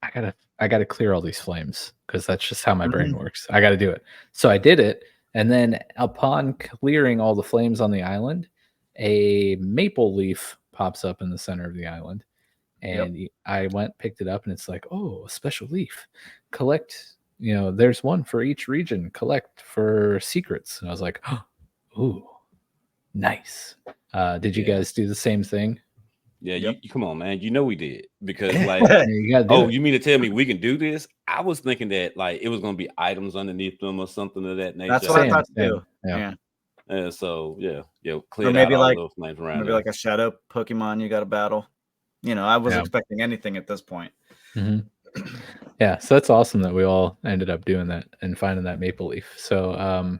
I gotta clear all these flames because that's just how my brain works. I gotta do it. So I did it, and then upon clearing all the flames on the island, a maple leaf pops up in the center of the island, and I went, picked it up, and it's like, oh, a special leaf. Collect, there's one for each region. Collect for secrets. And I was like, ooh, nice. Did you guys do the same thing? Yeah, you come on, man. You know we did because You gotta do it. you mean to tell me we can do this? I was thinking that it was gonna be items underneath them or something of that nature. That's what I thought too. Yeah. So clear Or maybe out like all those flames around. Maybe like a shadow Pokemon you got to battle. I wasn't expecting anything at this point. Mm-hmm. Yeah, so that's awesome that we all ended up doing that and finding that maple leaf. So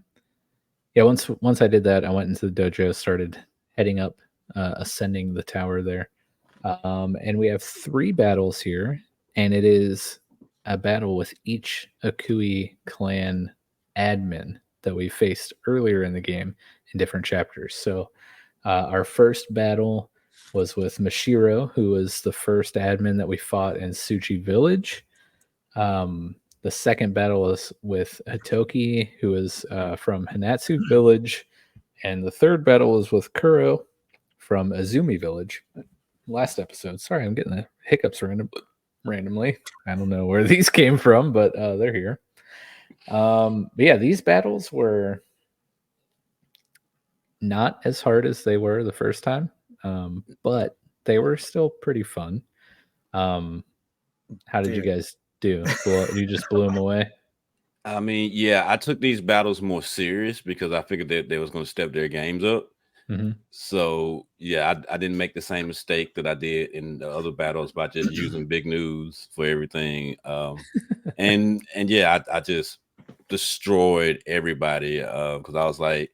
once I did that, I went into the dojo, started heading up, ascending the tower there. And we have 3 battles here, and it is a battle with each Akui Clan admin that we faced earlier in the game in different chapters. So our first battle was with Mashiro, who was the first admin that we fought in Tsuchi Village. The second battle was with Hatoki, who is from Hanatsu Village. And the third battle was with Kuro from Azumi Village. Last episode. Sorry, I'm getting the hiccups randomly. I don't know where these came from, but they're here. But yeah, these battles were not as hard as they were the first time, but they were still pretty fun. How did you guys do? You just blew them away? I mean, yeah, I took these battles more serious because I figured that they was going to step their games up. Mm-hmm. So yeah, I didn't make the same mistake that I did in the other battles by just using big news for everything. And yeah, I just destroyed everybody because I was like,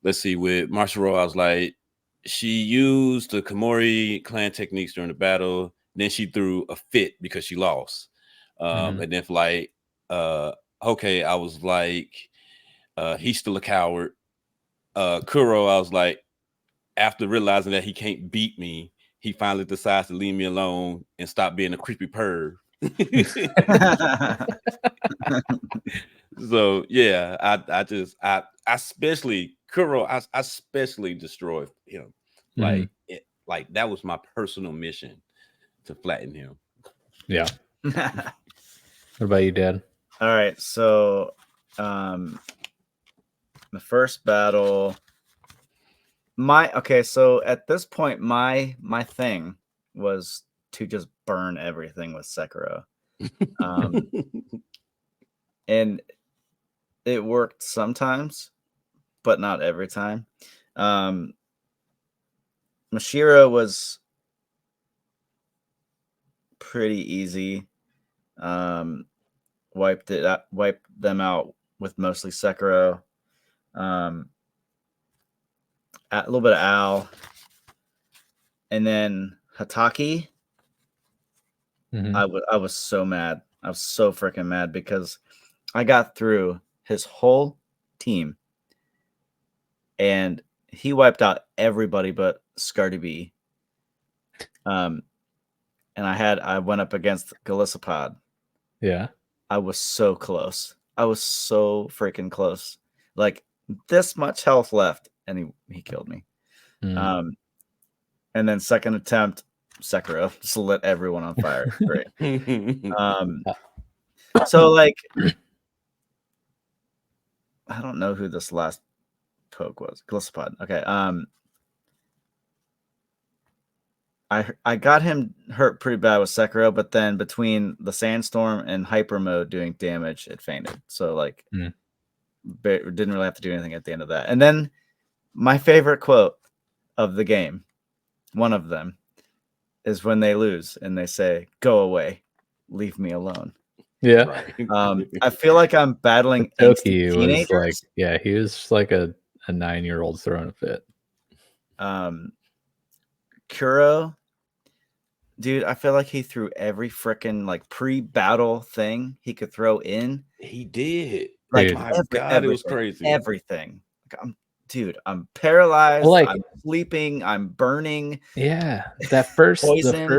let's see, with Mashiro, I was like, she used the Komori clan techniques during the battle. Then she threw a fit because she lost. And then for okay, I was like, he's still a coward. Kuro, I was like, after realizing that he can't beat me, he finally decides to leave me alone and stop being a creepy perv. So yeah, I especially Kuro, I especially destroyed him. Like that was my personal mission to flatten him. Yeah. What about you, Dad? All right, so the first battle, so at this point my thing was to just burn everything with Sekiro. And it worked sometimes, but not every time. Mashiro was pretty easy. Wiped them out with mostly Sekiro. A little bit of Al, and then Hattori. I was so mad. I was so freaking mad because I got through his whole team, and he wiped out everybody but Scardy B. And I went up against Galissapod. Yeah. I was so close. I was so freaking close. Like this much health left, and he killed me. Mm. And then second attempt, Sekiro just lit everyone on fire. Great. So like, I don't know who this last poke was. Glyphosate. Okay. I got him hurt pretty bad with Sekiro, but then between the sandstorm and hyper mode doing damage, it fainted. So like, didn't really have to do anything at the end of that. And then my favorite quote of the game, one of them, is when they lose and they say, "Go away, leave me alone." Yeah. I feel like I'm battling Toki angsty was like, teenagers. yeah, he was just like a 9-year-old throwing a fit. Kuro, dude, I feel like he threw every freaking like pre-battle thing he could throw in. He did. Like, Dude. My God, it was crazy. Everything. Like, I'm paralyzed. Well, like, I'm sleeping. I'm burning. Yeah, that first, Poisoned.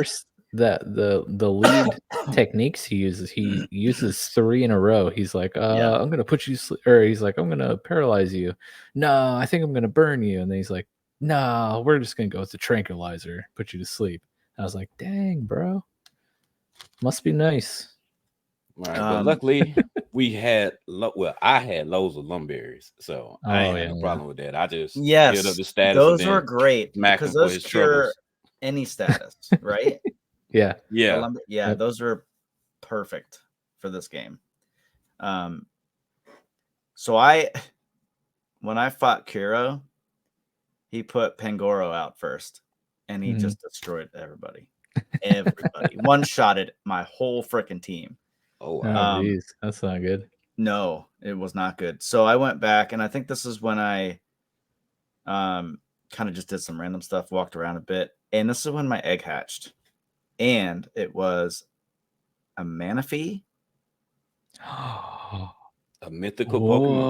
the lead techniques he uses 3 in a row. He's like, I'm gonna put you, or he's like, I'm gonna paralyze you. No, I think I'm gonna burn you. And then he's like, no, we're just gonna go with the tranquilizer, put you to sleep. I was like, dang, bro, must be nice. Right, but luckily we had I had loads of lumberries, so I ain't had no problem with that. I just hit up the status. Those were great because those those cure any status, right? Yeah. Those are perfect for this game. So when I fought Kuro, he put Pangoro out first, and he just destroyed everybody. One-shotted my whole freaking team. Oh, geez, that's not good. No, it was not good. So I went back, and I think this is when I kind of just did some random stuff, walked around a bit, and this is when my egg hatched, and it was a Manaphy. A mythical Pokemon.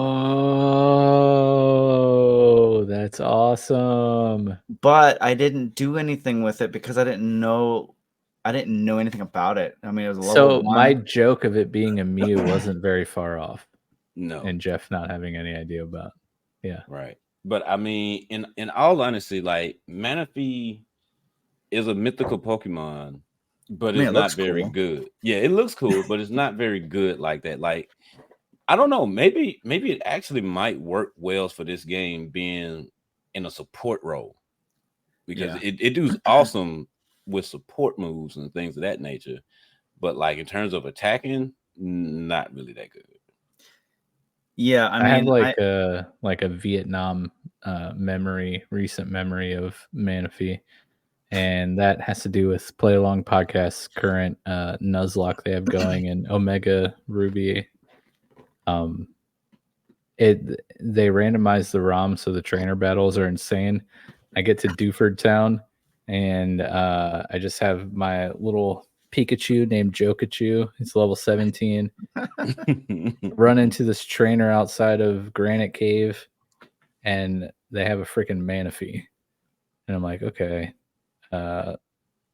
Oh, that's awesome. But I didn't do anything with it because I didn't know anything about it. I mean, it was a level 1. My joke of it being a Mew wasn't very far off. No. And Jeff not having any idea about. Yeah. Right. But I mean, in all honesty, like Manaphy is a mythical Pokemon, but it's not very good. Yeah, it looks cool, but it's not very good like that. Like, I don't know, maybe it actually might work well for this game being in a support role, because it does awesome with support moves and things of that nature, but like in terms of attacking, not really that good. Yeah, I have like a Vietnam recent memory of Manaphy, and that has to do with Play Along Podcast's current Nuzlocke they have going in Omega Ruby. They randomize the ROM, so the trainer battles are insane. I get to Dewford Town, and I just have my little Pikachu named Jokachu. It's level 17. Run into this trainer outside of Granite Cave, and they have a freaking Manaphy. And I'm like, okay,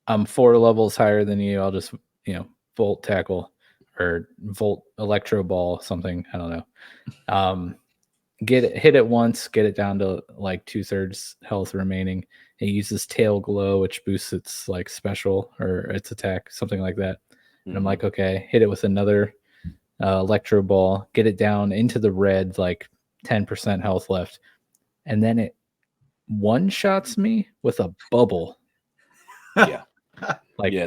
I'm 4 levels higher than you. I'll just, Volt Tackle or Volt Electro Ball, something. I don't know. Hit it once, get it down to like 2/3 health remaining. It uses Tail Glow, which boosts its like special or its attack, something like that. And I'm like, okay, hit it with another Electro Ball, get it down into the red, like 10% health left, and then it one-shots me with a bubble. Yeah.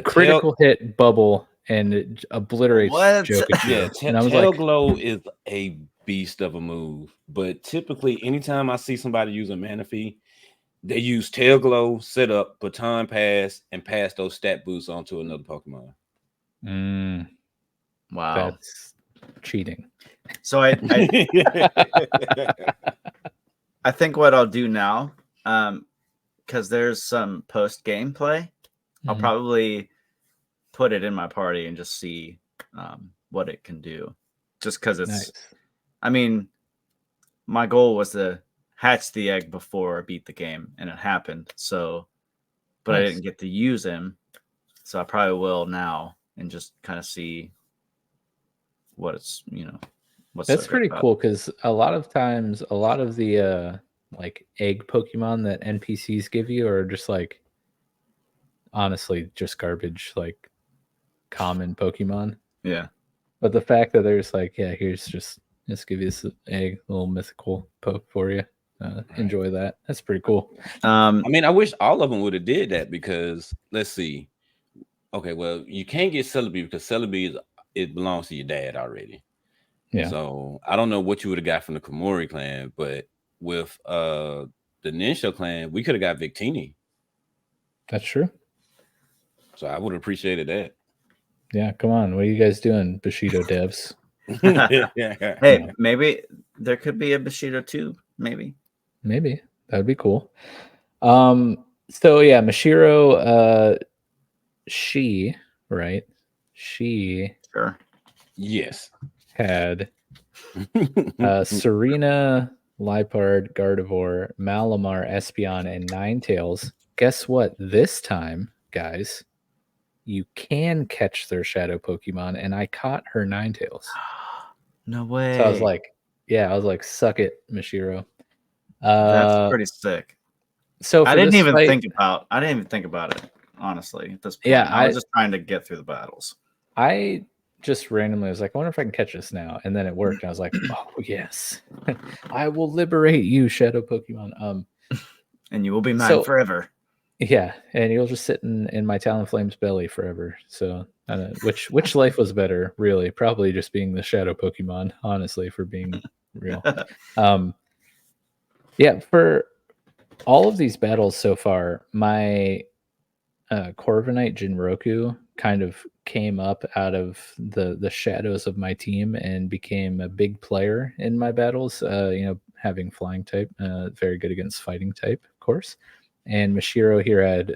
Critical hit bubble, and it obliterates Jokachu. Yeah, and I was Tail like, Glow is a beast of a move, but typically anytime I see somebody use a Manaphy, they use Tail Glow, set up, baton pass, and pass those stat boosts onto another Pokemon. Wow, that's cheating. So I think what I'll do now, because there's some post gameplay, I'll probably put it in my party and just see what it can do. Just because it's, nice. I mean, my goal was to hatch the egg before I beat the game, and it happened. So, but nice. I didn't get to use him, so I probably will now and just kind of see what it's, What's That's so good pretty about cool because a lot of times, a lot of the like egg Pokemon that NPCs give you are just like honestly just garbage, like common Pokemon. it? Yeah. But the fact that there's like, yeah, here's just give you this egg, little mythical poke for you. Enjoy that. That's pretty cool. I mean, I wish all of them would have did that because let's see. Okay, well, you can't get Celebi because Celebi it belongs to your dad already. Yeah. So I don't know what you would have got from the Komori clan, but with the Ninja clan, we could have got Victini. That's true. So I would have appreciated that. Yeah, come on. What are you guys doing, Bushido devs? Hey, maybe there could be a Bushido too. Maybe. Maybe. That would be cool. So yeah, Mashiro, she, right? She Sure. Yes. had Serena, Lipard, Gardevoir, Malamar, Espeon, and Ninetales. Guess what? This time, guys, you can catch their shadow Pokemon, and I caught her Ninetales. No way. So I was like, suck it, Mashiro. That's pretty sick. So I didn't even think about it, honestly, at this point. Yeah, I was just trying to get through the battles. I just randomly was like, I wonder if I can catch this now. And then it worked. And I was like, oh yes. I will liberate you, shadow Pokemon. And you will be mine forever. Yeah, and you'll just sit in my Talonflame's belly forever. So which life was better, really? Probably just being the shadow Pokemon, honestly, for being real. Yeah, for all of these battles so far, my Corviknight Jinroku kind of came up out of the shadows of my team and became a big player in my battles. Having flying type, very good against fighting type, of course. And Mashiro here had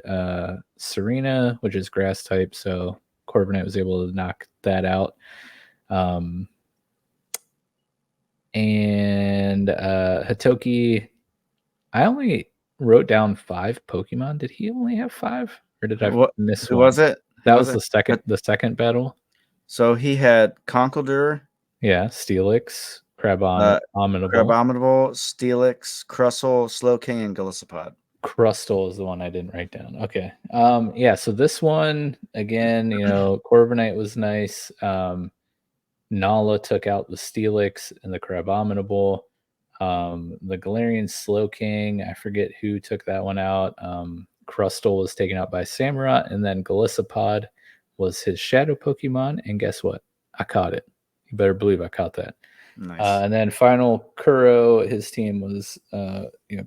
Serena, which is grass type, so Corviknight was able to knock that out. And Hatoki, I only wrote down 5 Pokemon. Did he only have 5, or did I miss who one? was it? That was the second battle. So he had Conkeldurr. Yeah, Steelix, Crabominable, Steelix, Crustle, Slowking, and Golisopod. Crustle is the one I didn't write down. Okay. Yeah, so this one again, Corviknight was nice. Nala took out the Steelix and the Crabominable. The Galarian Slowking, I forget who took that one out. Crustle was taken out by Samurott, and then Golisopod was his shadow Pokemon. And guess what? I caught it. You better believe I caught that. Nice. And then final Kuro, his team was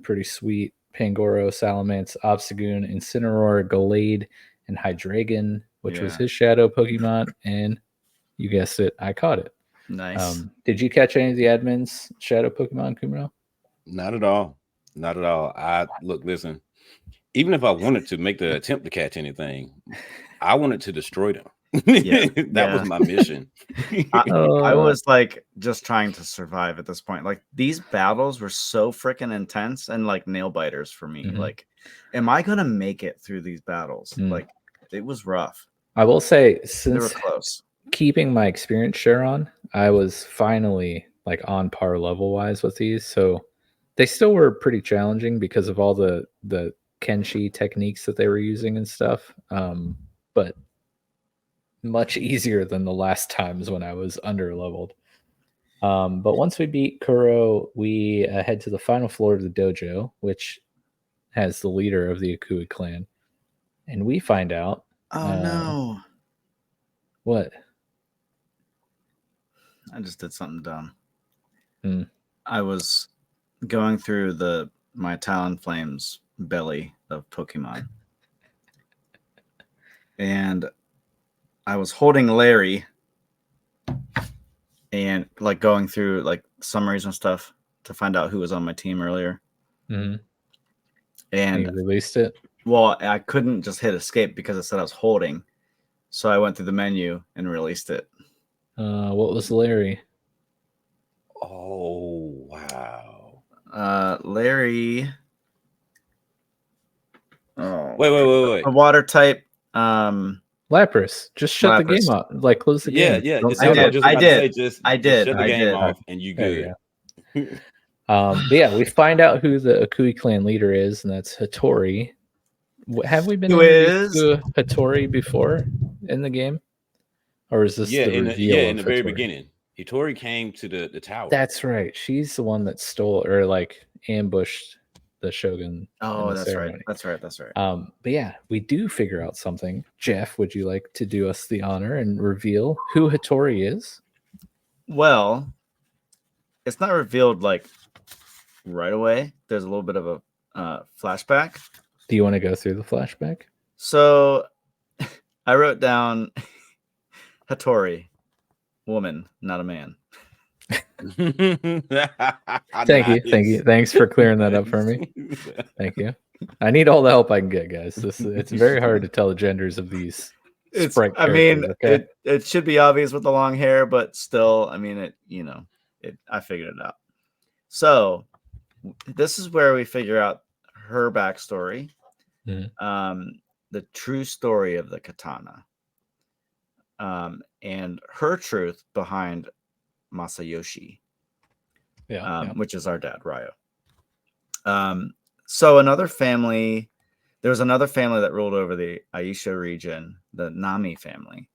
pretty sweet. Pangoro, Salamence, Obstagoon, Incineroar, Gallade, and Hydreigon, which was his shadow Pokemon. And you guessed it, I caught it. Nice. Did you catch any of the admin's shadow Pokemon, Kumino? Not at all. Not at all. Listen, even if I wanted to make the attempt to catch anything, I wanted to destroy them. That was my mission. I was like just trying to survive at this point. Like these battles were so freaking intense and like nail biters for me. Mm-hmm. Like, am I gonna make it through these battles? Like, it was rough. I will say, since they were close, keeping my experience share on, I was finally like on par level wise with these. So they still were pretty challenging because of all the Kenshi techniques that they were using and stuff. But much easier than the last times when I was under leveled. But once we beat Kuro, we head to the final floor of the dojo, which has the leader of the Akui Clan. And we find out. Oh no. What? I just did something dumb. I was going through my Talonflame's belly of Pokemon. And I was holding Larry and like going through like summaries and stuff to find out who was on my team earlier. Mm-hmm. And you released it? Well, I couldn't just hit escape because it said I was holding. So I went through the menu and released it. What was Larry? Oh, wow. Larry. Oh, wait. A water type. Lapras, just shut the Lapras. game up. Like close the game. Yeah. Don't It's say what I that. was just about to say. Just shut the game off, and you There you good. go. But yeah, we find out who the Akui Clan leader is, and that's Hattori. Have we been Who introduced is? to Hattori before in the game, or is this the reveal? In the very Hattori? beginning, Hattori came to the tower. That's right. She's the one that stole or like ambushed the Shogun. Oh, in the that's ceremony. right. That's right. That's right. But yeah, we do figure out something. Jeff, would you like to do us the honor and reveal who Hattori is? Well, it's not revealed like right away. There's a little bit of a flashback. Do you want to go through the flashback? So I wrote down Hattori, woman, not a man. Thank you. Thanks for clearing that up for me. Thank you. I need all the help I can get, guys. It's very hard to tell the genders of these. I mean, it should be obvious with the long hair, but still, I mean, I figured it out. So this is where we figure out her backstory, the true story of the katana, and her truth behind Masayoshi, which is our dad, Ryo. So there was another family that ruled over the Aisho region, the Nami family.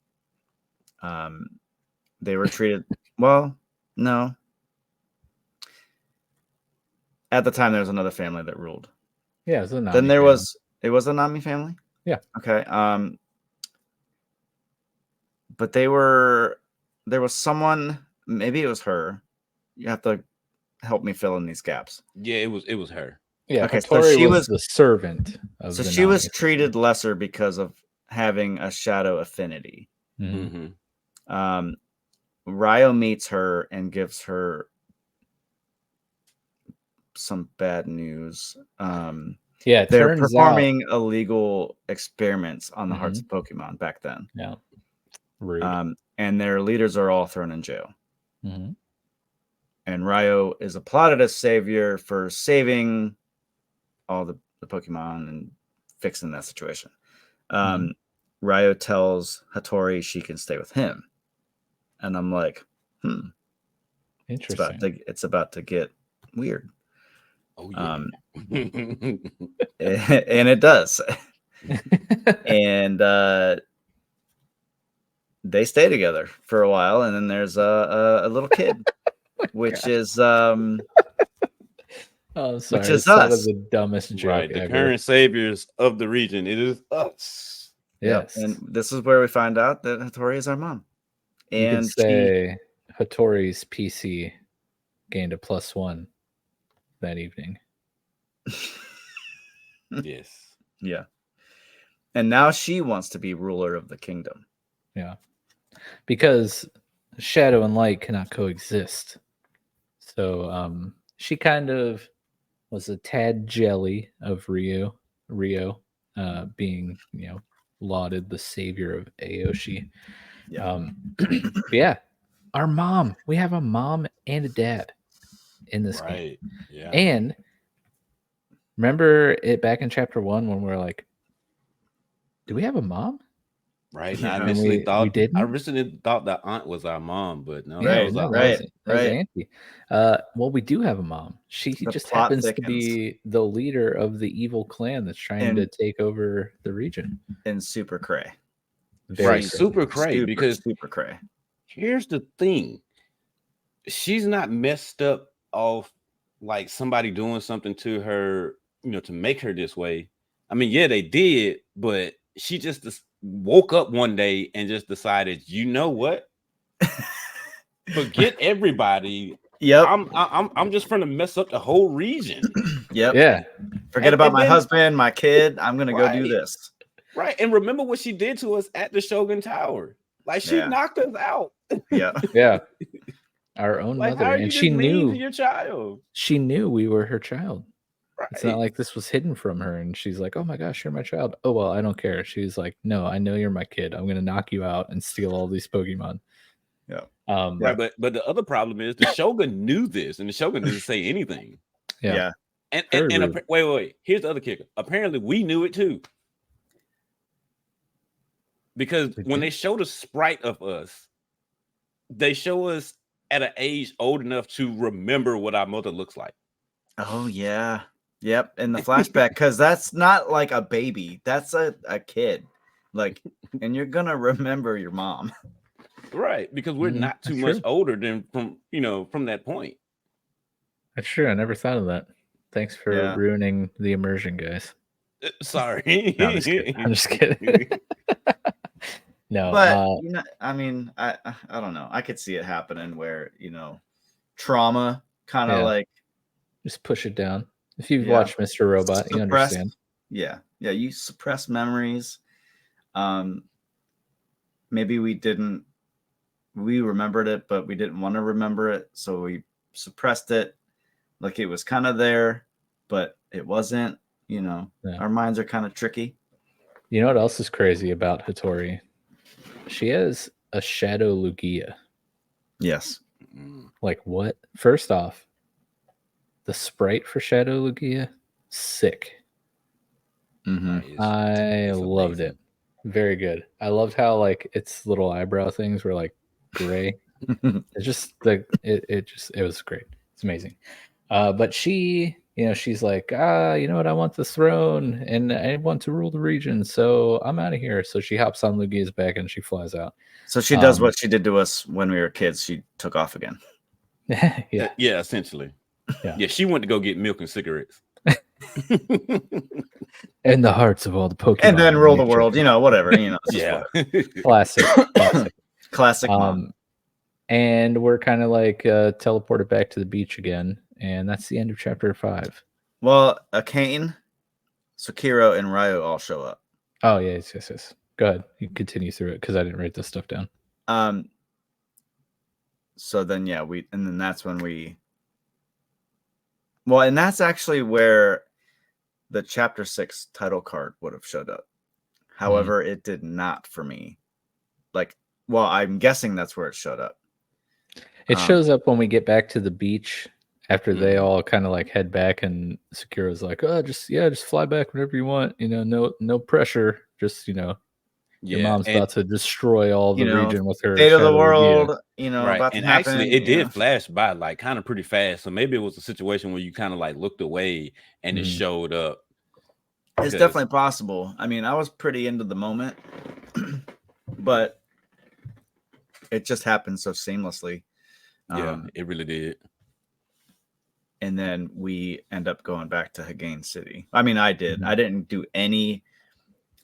They were treated well. No, at the time there was another family that ruled. Yeah, it was a Nami then there family. it was a Nami family. Yeah. Okay. But there was someone. Maybe it was her. You have to help me fill in these gaps. Yeah, it was her. Yeah, okay, Hattori so she was the servant of so the she Nami was treated lesser because of having a shadow affinity. Mm-hmm. Ryo meets her and gives her some bad news. Yeah, they're performing illegal experiments on the hearts of Pokemon back then. Yeah, rude. And their leaders are all thrown in jail. Mm-hmm. And Ryo is applauded as savior for saving all the Pokemon and fixing that situation. Ryo tells Hattori she can stay with him. And I'm like, Interesting. It's about to get weird. Oh, yeah. And it does. And they stay together for a while, and then there's a little kid, which is oh, sorry. Which is that us. is the dumbest joke Right, the ever. current saviors of the region. It is us. Yes, and this is where we find out that Hattori is our mom. You And could say Hattori's PC gained a +1 that evening. Yes. Yeah. And now she wants to be ruler of the kingdom. Yeah. Because shadow and light cannot coexist. So she kind of was a tad jelly of Rio being, lauded the savior of Aoshi. Yeah. Yeah. Our mom. We have a mom and a dad in this game. Right. Yeah. And remember it back in chapter 1 when we were like, do we have a mom? Right. Yeah. I And initially we originally thought that aunt was our mom, but no, Yeah, that was our right. aunt. That was Auntie. Well, we do have a mom. She The just plot happens thickens. to be the leader of the evil clan that's trying to take over the region. And super cray. Right. She's Super cray. Because super cray. here's the thing. She's not messed up off like somebody doing something to her, to make her this way. I mean, yeah, they did, but she just woke up one day and just decided, you know what? Forget everybody. Yep. I'm just trying to mess up the whole region. Yep. Yeah. Forget about my husband, my kid. I'm gonna go do Right. this. Right. And remember what she did to us at the Shogun Tower. Like she knocked us out. Yeah. Yeah. Our own Like, mother. how are you And just she mean knew to your child? she knew we were her child. Right. It's not like this was hidden from her and she's like, oh my gosh, you're my child. Oh well, I don't care. She's like, no, I know you're my kid. I'm gonna knock you out and steal all these Pokemon. Yeah. Right, but the other problem is the Shogun knew this, and the Shogun didn't say anything. Yeah. And Very rude. wait. Here's the other kicker. Apparently, we knew it too. Yep. Here's the other kicker. Apparently, we knew it too. Here's the other kicker. Apparently, we knew it too. Here's the other kicker. Apparently, we knew it too. Here's the other kicker. Apparently, we knew it too. because when they show the sprite of us, they show us at an age old enough to remember what our mother looks like. Oh yeah. Yep. In the flashback, because that's not like a baby. That's a kid. Like, and you're gonna remember your mom. Right. Because we're not too That's much true. older than from that point. That's true. I never thought of that. Thanks for Yeah. ruining the immersion, guys. Sorry. No, I'm just kidding. I'm just kidding. No, But you know, I mean, I don't know. I could see it happening where, you know, trauma kind of Yeah. like just push it down. If you've Yeah. watched Mr. Robot, you understand. Yeah. Yeah. You suppress memories. Maybe we remembered it, but we didn't want to remember it. So we suppressed it. Like it was kind of there, but it wasn't, you know, Yeah. Our minds are kind of tricky. You know what else is crazy about Hattori? She has a Shadow Lugia. Yes. Like what? First off, the sprite for Shadow Lugia, sick. Mm-hmm. I loved it. Very good. I loved how like its little eyebrow things were like gray. It's just like it was great. It's amazing. But she, you know, she's like, you know what? I want the throne and I want to rule the region. So I'm out of here. So she hops on Lugia's back and she flies out. So she does what she did to us when we were kids. She took off again. Yeah. Yeah, essentially. Yeah, she went to go get milk and cigarettes. In the hearts of all the Pokemon. And then rule the world, you know, whatever, you know. Yeah. Classic. Classic mom. And we're kind of like teleported back to the beach again. And that's the end of chapter 5. Well, Akane, Sakiro, and Ryo all show up. Oh, yes. Go ahead. You can continue through it because I didn't write this stuff down. So then, yeah, then that's when and that's actually where the chapter 6 title card would have showed up. However, it did not for me. Like, well, I'm guessing that's where it showed up. It shows up when we get back to the beach after they all kind of like head back, and Sakuro's like, "Oh, just fly back whenever you want. You know, no pressure. Just your mom's about to destroy all the region with her state of the Shadow world. Lugia." You know, right. about to And happen, actually, it did flash by like kind of pretty fast. So maybe it was a situation where you kind of like looked away and it showed up. It's definitely possible. I mean, I was pretty into the moment, but it just happened so seamlessly. Yeah, it really did. And then we end up going back to Hagane City. I mean, I did. I didn't do any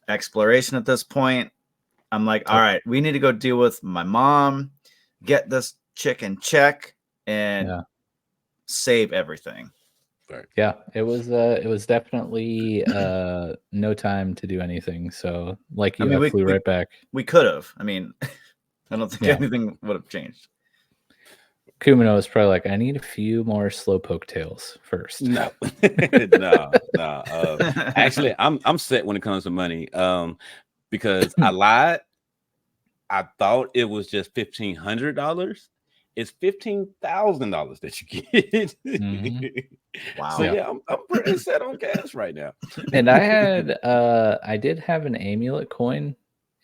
exploration at this point. I'm like, all right, we need to go deal with my mom, get this chick in check, and save everything. Right. Yeah, it was definitely no time to do anything. So, like you, flew right back. We could have. I mean, I don't think anything would have changed. Kumino is probably like, I need a few more Slowpoke tails first. No. Actually, I'm set when it comes to money. Because I lied. I thought it was just $1,500. It's $15,000 that you get. Wow. So yeah, I'm pretty set on cash right now. And I did have an amulet coin,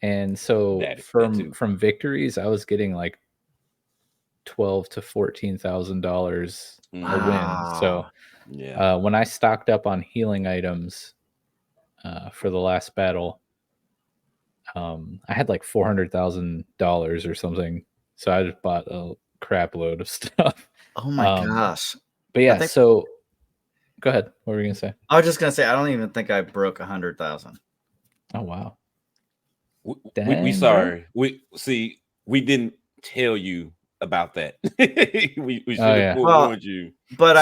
and so from victories, I was getting like $12,000 to $14,000 a win. So when I stocked up on healing items for the last battle, I had like $400,000 or something. So I just bought a crap load of stuff. Oh my gosh. But yeah, so go ahead. What were you gonna say? I was just gonna say I don't even think I broke 100,000. Oh wow. We sorry. We didn't tell you about that. we should have warned you. But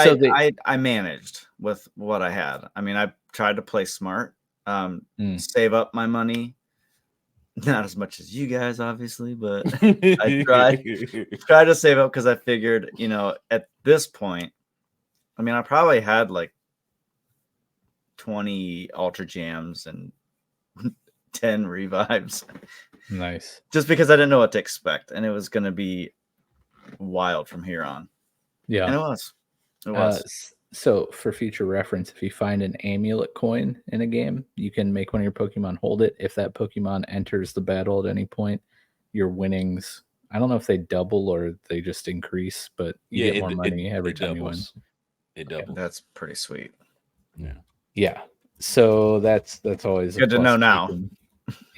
I managed with what I had. I mean, I tried to play smart, save up my money. Not as much as you guys, obviously, but I tried to save up because I figured, at this point, I mean, I probably had like 20 Ultra Jams and 10 revives. Nice. Just because I didn't know what to expect, and it was going to be wild from here on. Yeah. And it was. So for future reference, if you find an amulet coin in a game, you can make one of your Pokemon hold it. If that Pokemon enters the battle at any point, your winnings, I don't know if they double or they just increase, but you get more money every time you win. It doubles. That's pretty sweet. Yeah. So that's always good to know now.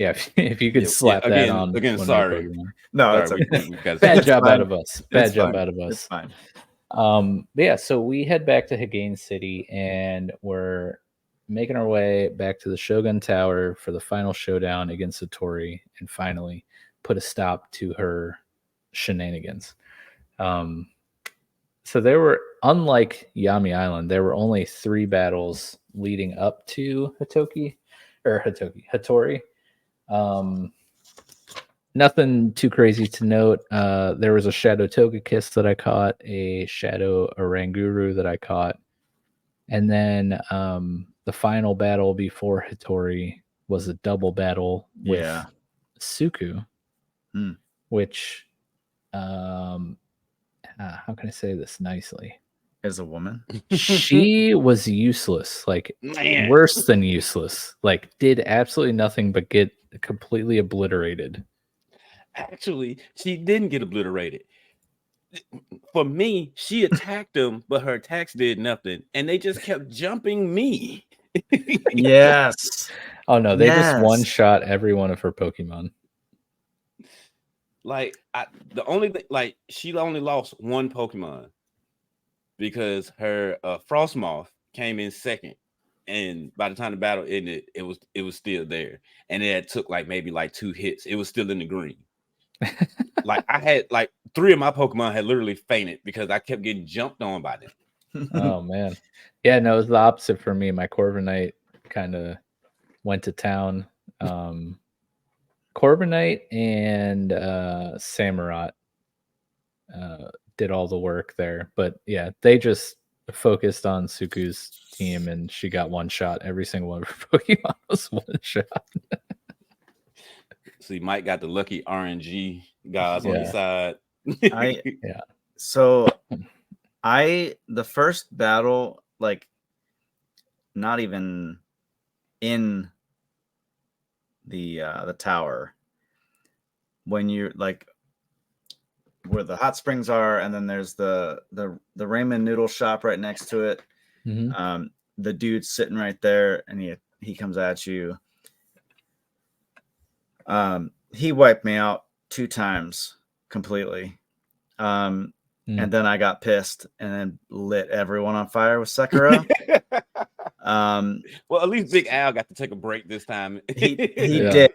Yeah, if you could slap that on again. one Sorry, Pokemon. No, that's sorry, okay. Bad job fine. out of us. Bad job fine. out of us. It's fine. But yeah, so we head back to Hagain City and we're making our way back to the Shogun Tower for the final showdown against Hattori and finally put a stop to her shenanigans. So there were, unlike Yami Island, there were only 3 battles leading up to Hattori. Nothing too crazy to note. There was a Shadow Togekiss that I caught, a Shadow Oranguru that I caught, and then the final battle before Hattori was a double battle with Suku, which, how can I say this nicely? As a woman, she was useless, like worse than useless. Like did absolutely nothing but get completely obliterated. Actually, she didn't get obliterated. For me, she attacked them, but her attacks did nothing, and they just kept jumping me. Yes. Oh no, they just one shot every one of her Pokemon. Like the only thing, like she only lost one Pokemon because her Frostmoth came in second, and by the time the battle ended, it was still there, and it took like maybe like 2 hits. It was still in the green. Like I had like 3 of my Pokemon had literally fainted because I kept getting jumped on by them. Oh man, yeah, no, it was the opposite for me. My Corviknight kind of went to town. Corviknight and Samurott did all the work there, but yeah, they just focused on Suku's team, and she got one shot. Every single one of her Pokemon was one shot. See, Mike got the lucky RNG guys on the side. So the first battle, like not even in the tower, when you're like where the hot springs are, and then there's the ramen noodle shop right next to it. Mm-hmm. The dude's sitting right there, and he comes at you. He wiped me out 2 times completely. And then I got pissed and then lit everyone on fire with Sekiro. Well, at least Big Al got to take a break this time. He did.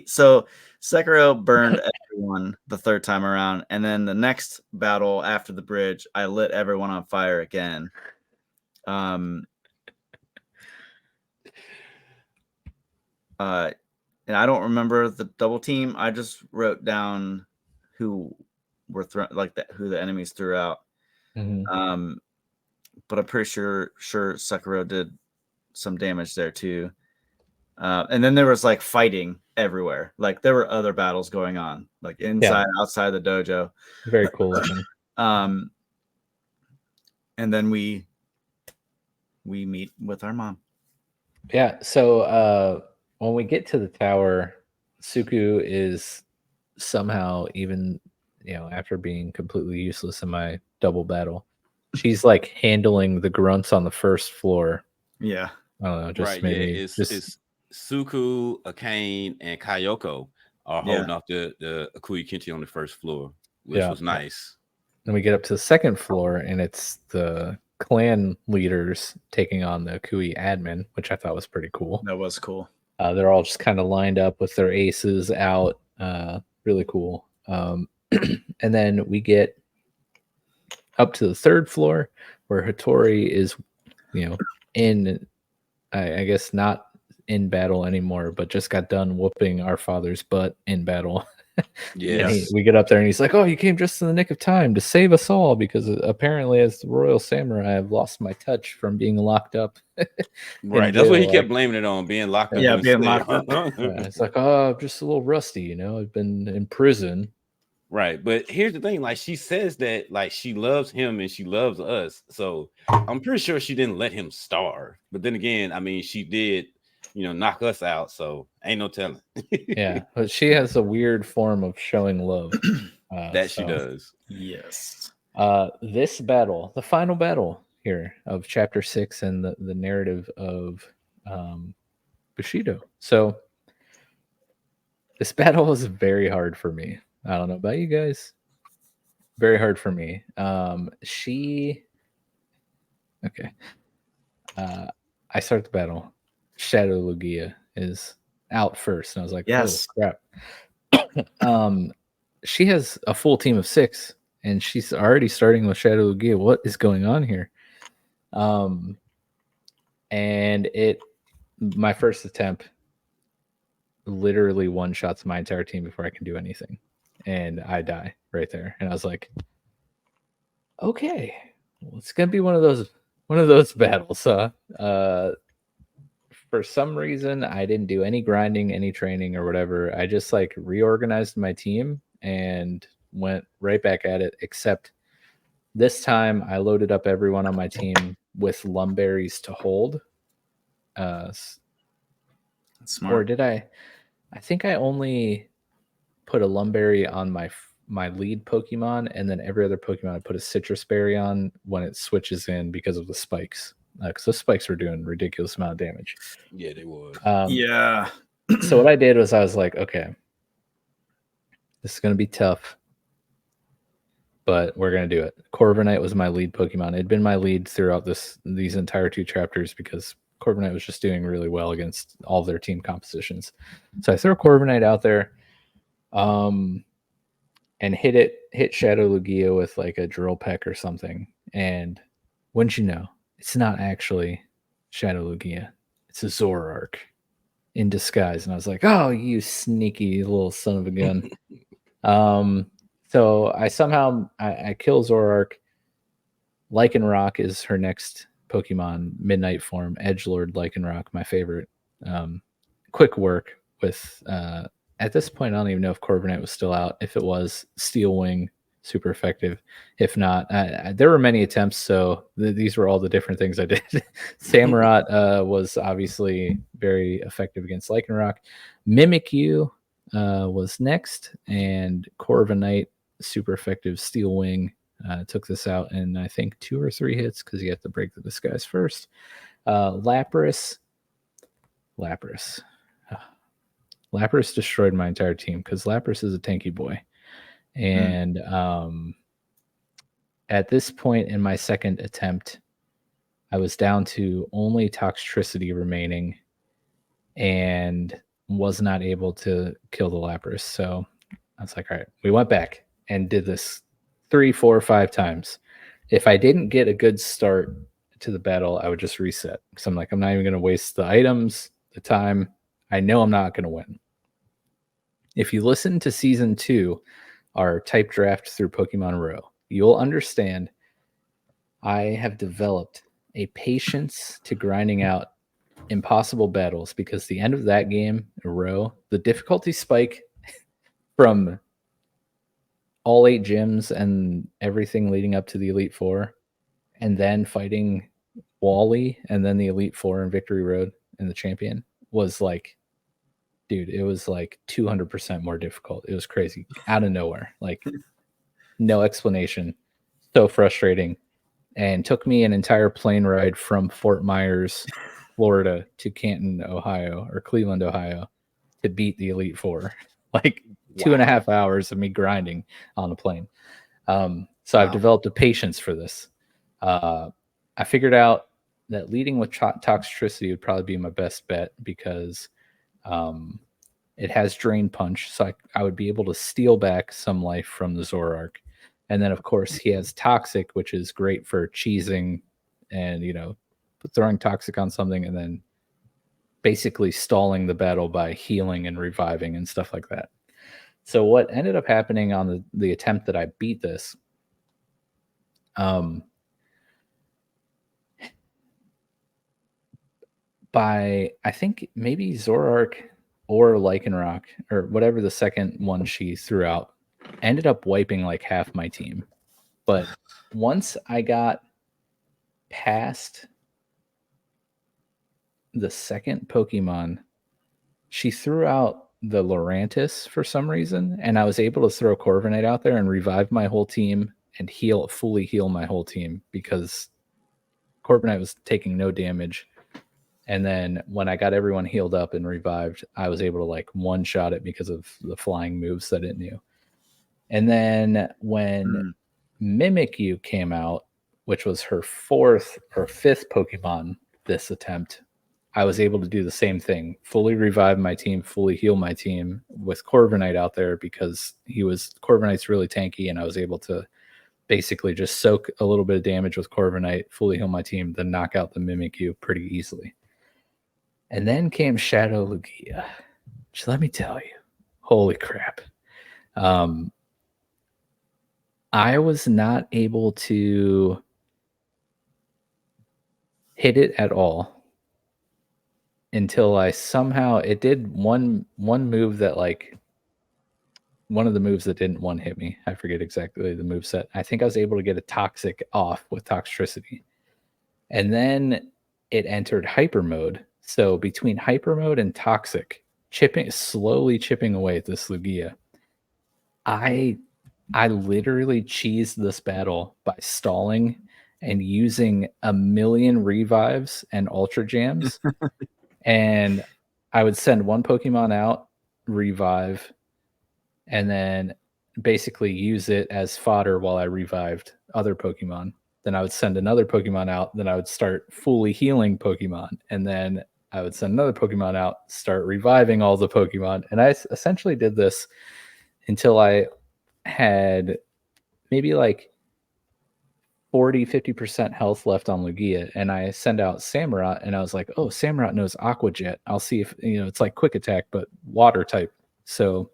So Sekiro burned everyone the 3rd time around, and then the next battle after the bridge, I lit everyone on fire again. And I don't remember the double team. I just wrote down who were who the enemies threw out. Mm-hmm. But I'm pretty sure Sekiro did some damage there too. And then there was like fighting everywhere. Like there were other battles going on, like inside, outside the dojo. Very cool looking. And then we meet with our mom. Yeah. So when we get to the tower, Suku is somehow, even after being completely useless in my double battle, she's like handling the grunts on the first floor. Yeah. I don't know. Just it's Suku, Akane, and Kayoko are holding off the Akui Clan on the first floor, which was nice. Then we get up to the second floor, and it's the clan leaders taking on the Akui admin, which I thought was pretty cool. That was cool. They're all just kind of lined up with their aces out. Really cool. And then we get up to the 3rd floor where Hattori is, in, I guess not in battle anymore, but just got done whooping our father's butt in battle. Yes. We get up there and he's like, "Oh, you came just in the nick of time to save us all, because apparently as the royal samurai I've lost my touch from being locked up." Right. That's what he kept blaming it on, being locked up. Being locked up. It's like, "Oh, I'm just a little rusty, I've been in prison." Right. But here's the thing, like she says that like she loves him and she loves us. So I'm pretty sure she didn't let him starve. But then again, I mean, she did, knock us out. So ain't no telling. Yeah, but she has a weird form of showing love. That she does. Yes. This battle, the final battle here of chapter 6 and the narrative of Bushido. So this battle was very hard for me. I don't know about you guys. Very hard for me. Okay. I start the battle. Shadow Lugia is out first, and I was like, Yes. "Oh crap!" She has a full team of 6, and she's already starting with Shadow Lugia. What is going on here? And my first attempt literally one shots my entire team before I can do anything, and I die right there. And I was like, "Okay, well, it's gonna be one of those battles." For some reason, I didn't do any grinding, any training, or whatever. I just like reorganized my team and went right back at it. Except this time, I loaded up everyone on my team with lumberries to hold. That's smart. Or did I? I think I only put a lumberry on my lead Pokemon, and then every other Pokemon I put a citrus berry on when it switches in because of the spikes. Because those spikes were doing ridiculous amount of damage. Yeah, they was. Yeah. So what I did was I was like, okay, this is going to be tough, but we're going to do it. Corviknight was my lead Pokemon. It had been my lead throughout these entire 2 chapters because Corviknight was just doing really well against all their team compositions. So I throw Corviknight out there and hit Shadow Lugia with like a drill peck or something. And wouldn't you know, it's not actually Shadow Lugia. It's a Zoroark in disguise. And I was like, oh, you sneaky little son of a gun. So I somehow I kill Zoroark. Lycanroc is her next Pokemon, Midnight form, Edgelord Lycanroc, my favorite. Quick work with at this point I don't even know if Corviknight was still out. If it was, Steel Wing, super effective. If not, there were many attempts, so these were all the different things I did. Samurott was obviously very effective against Lycanroc. Mimikyu was next, and Corviknight, super effective. Steel Wing took this out in I think 2 or 3 hits because you have to break the disguise first. Lapras destroyed my entire team because Lapras is a tanky boy. And at this point in my second attempt, I was down to only Toxtricity remaining and was not able to kill the Lapras. So I was like, all right, we went back and did this 3, 4, 5 times. If I didn't get a good start to the battle, I would just reset. So I'm like, I'm not even going to waste the items, the time. I know I'm not going to win. If you listen to season 2, our type draft through Pokemon Row, you'll understand I have developed a patience to grinding out impossible battles because the end of that game, Row, the difficulty spike from all 8 gyms and everything leading up to the Elite Four, and then fighting Wally and then the Elite Four and Victory Road and the champion was like, dude, it was like 200% more difficult. It was crazy. Out of nowhere. Like, no explanation. So frustrating. And took me an entire plane ride from Fort Myers, Florida to Canton, Ohio, or Cleveland, Ohio to beat the Elite Four. Like 2.5 hours of me grinding on the plane. So I've developed a patience for this. I figured out that leading with Toxtricity would probably be my best bet because it has Drain Punch, so I would be able to steal back some life from the Zoroark. And then, of course, he has Toxic, which is great for cheesing and, throwing Toxic on something and then basically stalling the battle by healing and reviving and stuff like that. So what ended up happening on the attempt that I beat this, by I think maybe Zoroark or Lycanroc or whatever the second one she threw out ended up wiping like half my team. But once I got past the second Pokemon, she threw out the Lurantis for some reason, and I was able to throw Corviknight out there and revive my whole team and fully heal my whole team because Corviknight was taking no damage. And then when I got everyone healed up and revived, I was able to like one-shot it because of the flying moves that it knew. And then when Mimikyu came out, which was her fourth or fifth Pokemon this attempt, I was able to do the same thing, fully revive my team, fully heal my team with Corviknight out there because Corviknight's really tanky, and I was able to basically just soak a little bit of damage with Corviknight, fully heal my team, then knock out the Mimikyu pretty easily. And then came Shadow Lugia. Just let me tell you, holy crap. I was not able to hit it at all until I somehow, it did one move that like, one of the moves that didn't one hit me. I forget exactly the move set. I think I was able to get a Toxic off with Toxtricity. And then it entered Hyper Mode. So between Hyper Mode and Toxic, slowly chipping away at this Lugia, I literally cheesed this battle by stalling and using a million revives and Ultra Jams. And I would send one Pokemon out, revive, and then basically use it as fodder while I revived other Pokemon. Then I would send another Pokemon out. Then I would start fully healing Pokemon. And then I would send another Pokemon out, start reviving all the Pokemon. And I essentially did this until I had maybe like 40-50% health left on Lugia, and I send out Samurott, and I was like, oh, Samurott knows Aqua Jet. I'll see if, it's like quick attack but water type, so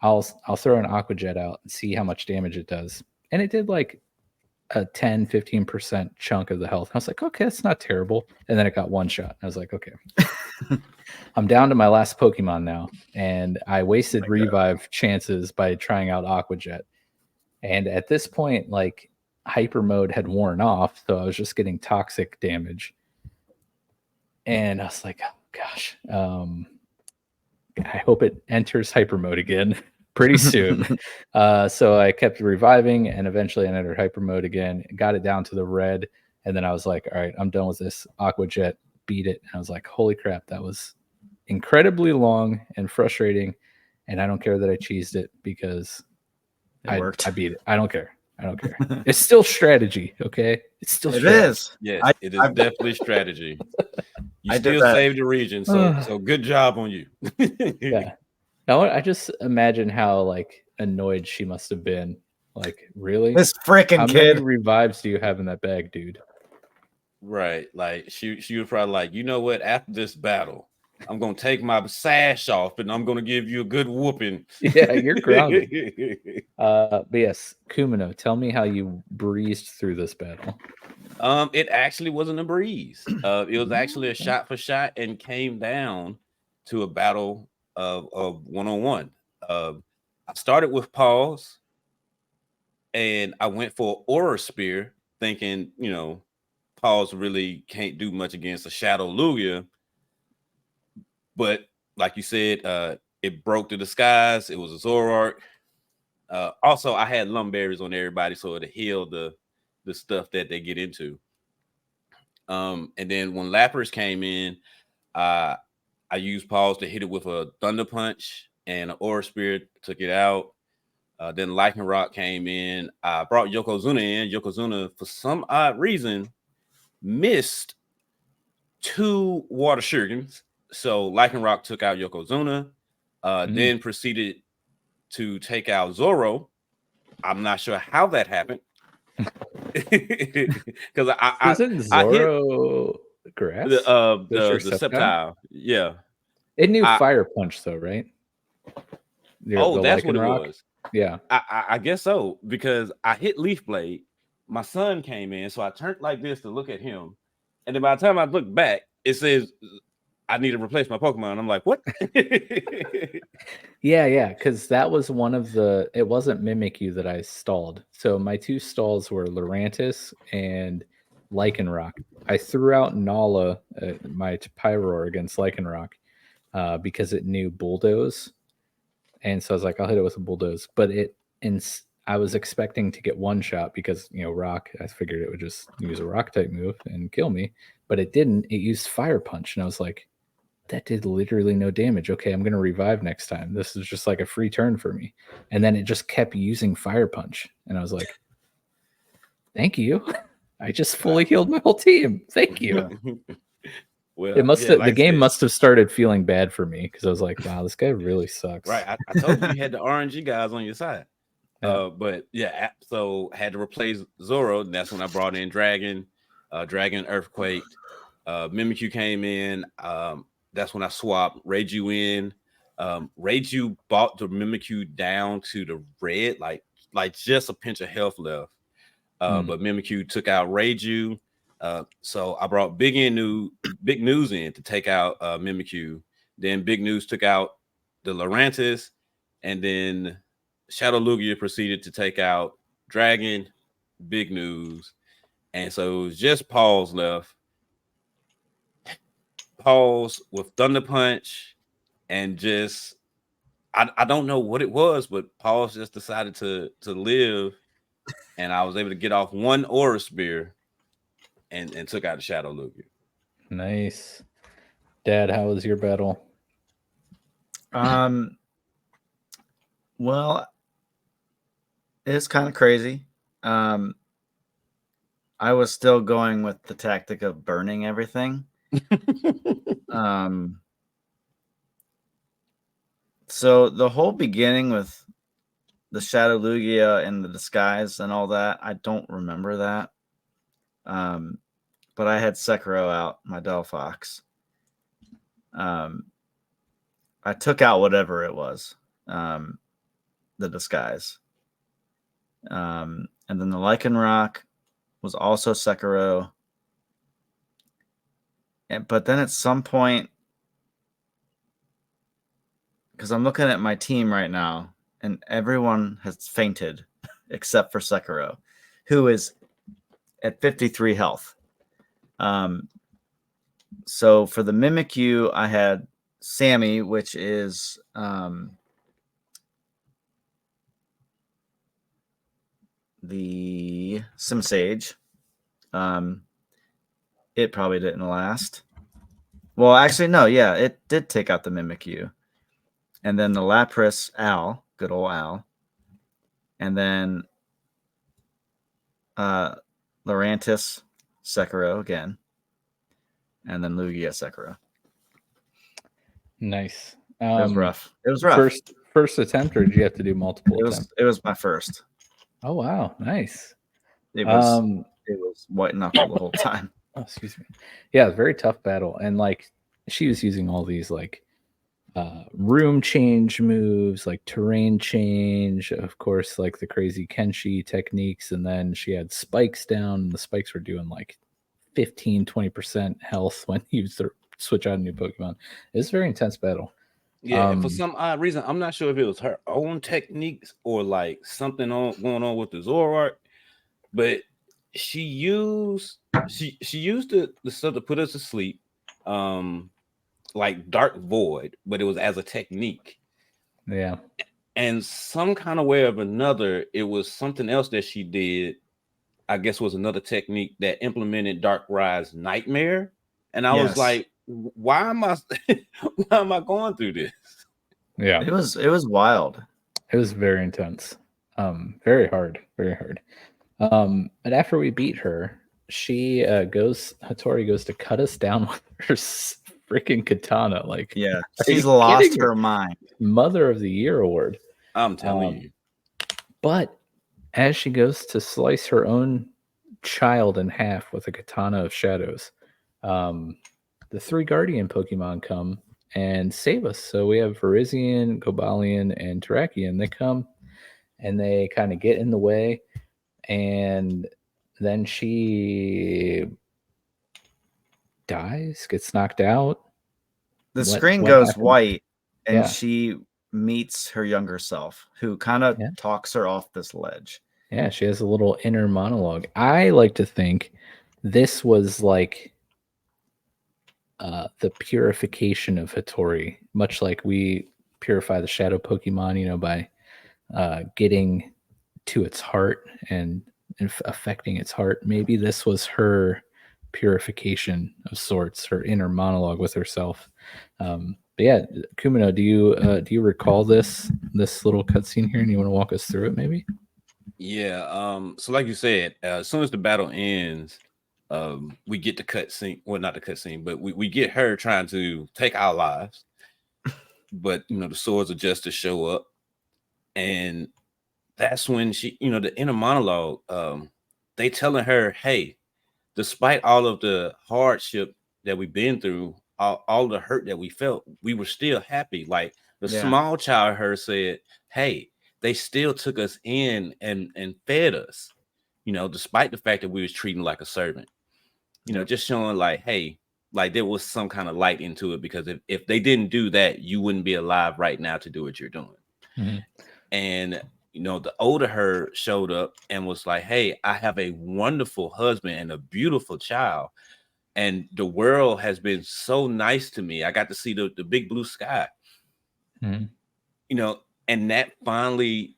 I'll throw an Aqua Jet out and see how much damage it does. And it did like a 10-15% chunk of the health. I was like, okay, that's not terrible. And then it got one shot. I was like, okay. I'm down to my last Pokemon now, and I wasted revive chances by trying out Aqua Jet. And at this point, like, Hyper Mode had worn off, so I was just getting toxic damage. And I was like, oh gosh, I hope it enters Hyper Mode again pretty soon. So I kept reviving, and eventually I entered Hyper Mode again, got it down to the red, and then I was like, all right, I'm done with this. Aqua Jet, beat it. And I was like, holy crap, that was incredibly long and frustrating, and I don't care that I cheesed it because I beat it. I don't care. It's still strategy, okay? It's still strategy. It is. Yes, it is definitely strategy. You still saved the region, so good job on you. Yeah. Now I just imagine how like annoyed she must have been. Like, really? This freaking kid. How many revives do you have in that bag, dude? Right. Like she was probably like, you know what? After this battle, I'm gonna take my sash off and I'm gonna give you a good whooping. Yeah, you're grounded. But yes, Kumino, tell me how you breezed through this battle. It actually wasn't a breeze. It was actually a shot for shot and came down to a battle of one-on-one. I started with pause, and I went for Aura Spear, thinking, pause really can't do much against a Shadow Lugia. But like you said, it broke the disguise. It was a Zoroark. Also, I had Lumberries on everybody, so it healed the stuff that they get into. And then when Lapras came in, I used pause to hit it with a Thunder Punch, and an Aura Spear took it out. Then Lightning Rock came in. I brought Yokozuna in. Yokozuna, for some odd reason, missed 2 Water Shurikens. So Lightning Rock took out Yokozuna, then proceeded to take out Zoro. I'm not sure how that happened. Because Isn't Zoro grass? The Sceptile. Yeah. It knew Fire Punch though, right? That's what it was. Yeah. I guess so, because I hit Leaf Blade. My son came in, so I turned like this to look at him. And then by the time I looked back, it says I need to replace my Pokemon. I'm like, what? Yeah, because that was one of the. It wasn't Mimikyu that I stalled. So my two stalls were Lurantis and Lycanroc. I threw out Nala, my Pyroar against Lycanroc, because it knew Bulldoze, and so I was like, I'll hit it with a Bulldoze. But I was expecting to get one shot because Rock. I figured it would just use a Rock type move and kill me, but it didn't. It used Fire Punch, and I was like, that did literally no damage. Okay, I'm going to revive next time. This is just like a free turn for me. And then it just kept using Fire Punch. And I was like, thank you. I just fully healed my whole team. Thank you. Well, It must have, like the I game said, must have started feeling bad for me because I was like, wow, this guy really sucks. right. I told you had the RNG guys on your side. Yeah. But yeah, so had to replace Zoro. And that's when I brought in Dragon, Dragon Earthquake. Mimikyu came in. That's when I swapped Reiju in. Reiju bought the Mimikyu down to the red, like just a pinch of health left. But Mimikyu took out Reiju. So I brought Big News in to take out Mimikyu. Then Big News took out the Lurantis, and then Shadow Lugia proceeded to take out Dragon, Big News, and so it was just Paul's left. Pause with Thunder Punch, and just I don't know what it was, but Paul's just decided to live, and I was able to get off one Aura Spear and took out the Shadow Lugia. Nice. Dad, how was your battle? Well, it's kind of crazy. I was still going with the tactic of burning everything. So the whole beginning with the Shadow Lugia and the disguise and all that, I don't remember that. But I had Sekiro out, my Delphox. I took out whatever it was, the disguise. And then the Lycanroc was also Sekiro. But then at some point, because I'm looking at my team right now, and everyone has fainted except for Sekiro, who is at 53 health. So for the Mimikyu, I had Sammy, which is the Sim Sage. It probably didn't last. Well, actually, no. Yeah, it did take out the Mimikyu. And then the Lapras, Al, good old Al. And then Lurantis, Sekiro again. And then Lugia, Sekiro. Nice. It was rough. It was rough. First attempt, or did you have to do multiple attempts? It was my first. Oh wow, nice. It was white knuckle the whole time. Oh, excuse me. Yeah, very tough battle, and like she was using all these like room change moves, like terrain change, of course, like the crazy Kenshi techniques, and then she had spikes down, and the spikes were doing like 15-20% health when you switch out a new Pokemon. It's a very intense battle. Yeah, and for some odd reason, I'm not sure if it was her own techniques or like something going on with the Zoroark, but she used the stuff to put us to sleep, like Dark Void, but it was as a technique. Yeah. And some kind of way or another, it was something else that she did, I guess was another technique that implemented Dark Rise Nightmare. And I was like, why am I going through this? Yeah. It was wild. It was very intense. Very hard. And after we beat her, Hattori goes to cut us down with her freaking katana. Like, yeah, she's lost her mind. Mother of the Year award. I'm telling you. But as she goes to slice her own child in half with a katana of shadows, the 3 Guardian Pokemon come and save us. So we have Virizion, Gobalion, and Terrakion. They come and they kind of get in the way, and then she dies, gets knocked out. The what screen what goes happened? white, and Yeah. she meets her younger self, who kind of Yeah. talks her off this ledge. Yeah, she has a little inner monologue. I like to think this was like the purification of Hattori, much like we purify the shadow Pokemon, by getting to its heart and affecting its heart. Maybe this was her purification of sorts, her inner monologue with herself. But yeah, Kumino, do you recall this little cutscene here, and you want to walk us through it, maybe? Yeah. So like you said, as soon as the battle ends, we get the cutscene. Well, not the cutscene, but we get her trying to take our lives. But the swords of justice show up, and that's when she, the inner monologue, they telling her, hey, despite all of the hardship that we've been through, all the hurt that we felt, we were still happy. Like the Yeah. small child her said, hey, they still took us in and fed us, despite the fact that we was treating like a servant, just showing like, hey, like there was some kind of light into it, because if they didn't do that, you wouldn't be alive right now to do what you're doing. Mhm. And the older her showed up and was like, hey, I have a wonderful husband and a beautiful child, and the world has been so nice to me. I got to see the big blue sky, Mhm. And that finally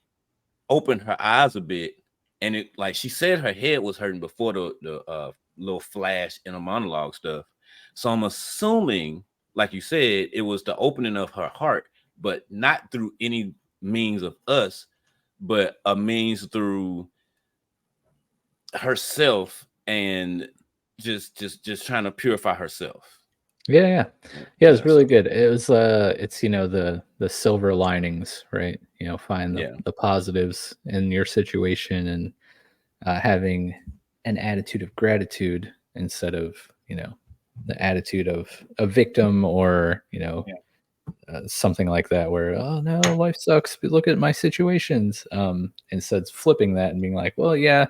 opened her eyes a bit. And it, like she said, her head was hurting before the little flash in a monologue stuff. So I'm assuming, like you said, it was the opening of her heart, but not through any means of us, but a means through herself, and just trying to purify herself. Yeah. It's really good. It was it's the silver linings, right? Find the positives in your situation, and having an attitude of gratitude instead of the attitude of a victim, or something like that, where, oh no, life sucks, but look at my situations. Instead flipping that and being like, well, yeah,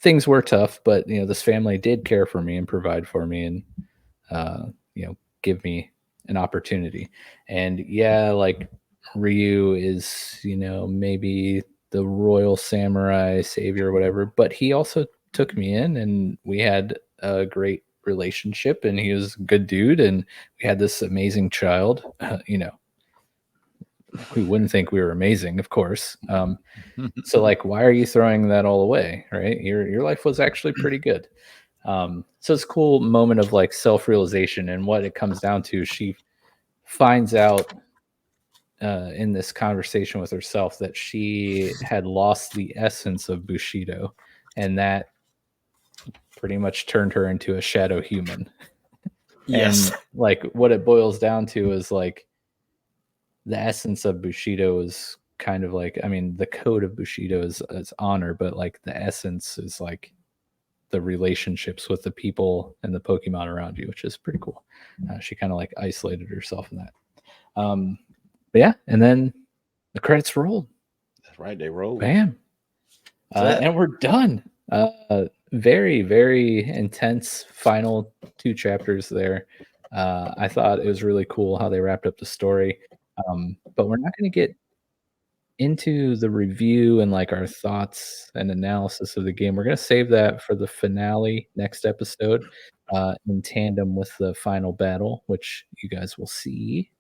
things were tough, but this family did care for me and provide for me, and uh, give me an opportunity. And yeah, like Ryu is, maybe the royal samurai savior or whatever, but he also took me in, and we had a great relationship, and he was a good dude, and we had this amazing child. We wouldn't think we were amazing, of course. So like, why are you throwing that all away, right? Your life was actually pretty good. So it's a cool moment of like self-realization, and what it comes down to, she finds out in this conversation with herself that she had lost the essence of Bushido, and that pretty much turned her into a shadow human. Yes. And like what it boils down to is like the essence of Bushido is kind of like, I mean, the code of Bushido is honor, but like the essence is like the relationships with the people and the Pokemon around you, which is pretty cool. She kind of like isolated herself in that. But yeah, and then the credits rolled. That's right, they rolled. Bam. And we're done. Very, very intense final 2 chapters there. I thought it was really cool how they wrapped up the story. But we're not going to get into the review and like our thoughts and analysis of the game. We're going to save that for the finale next episode, in tandem with the final battle, which you guys will see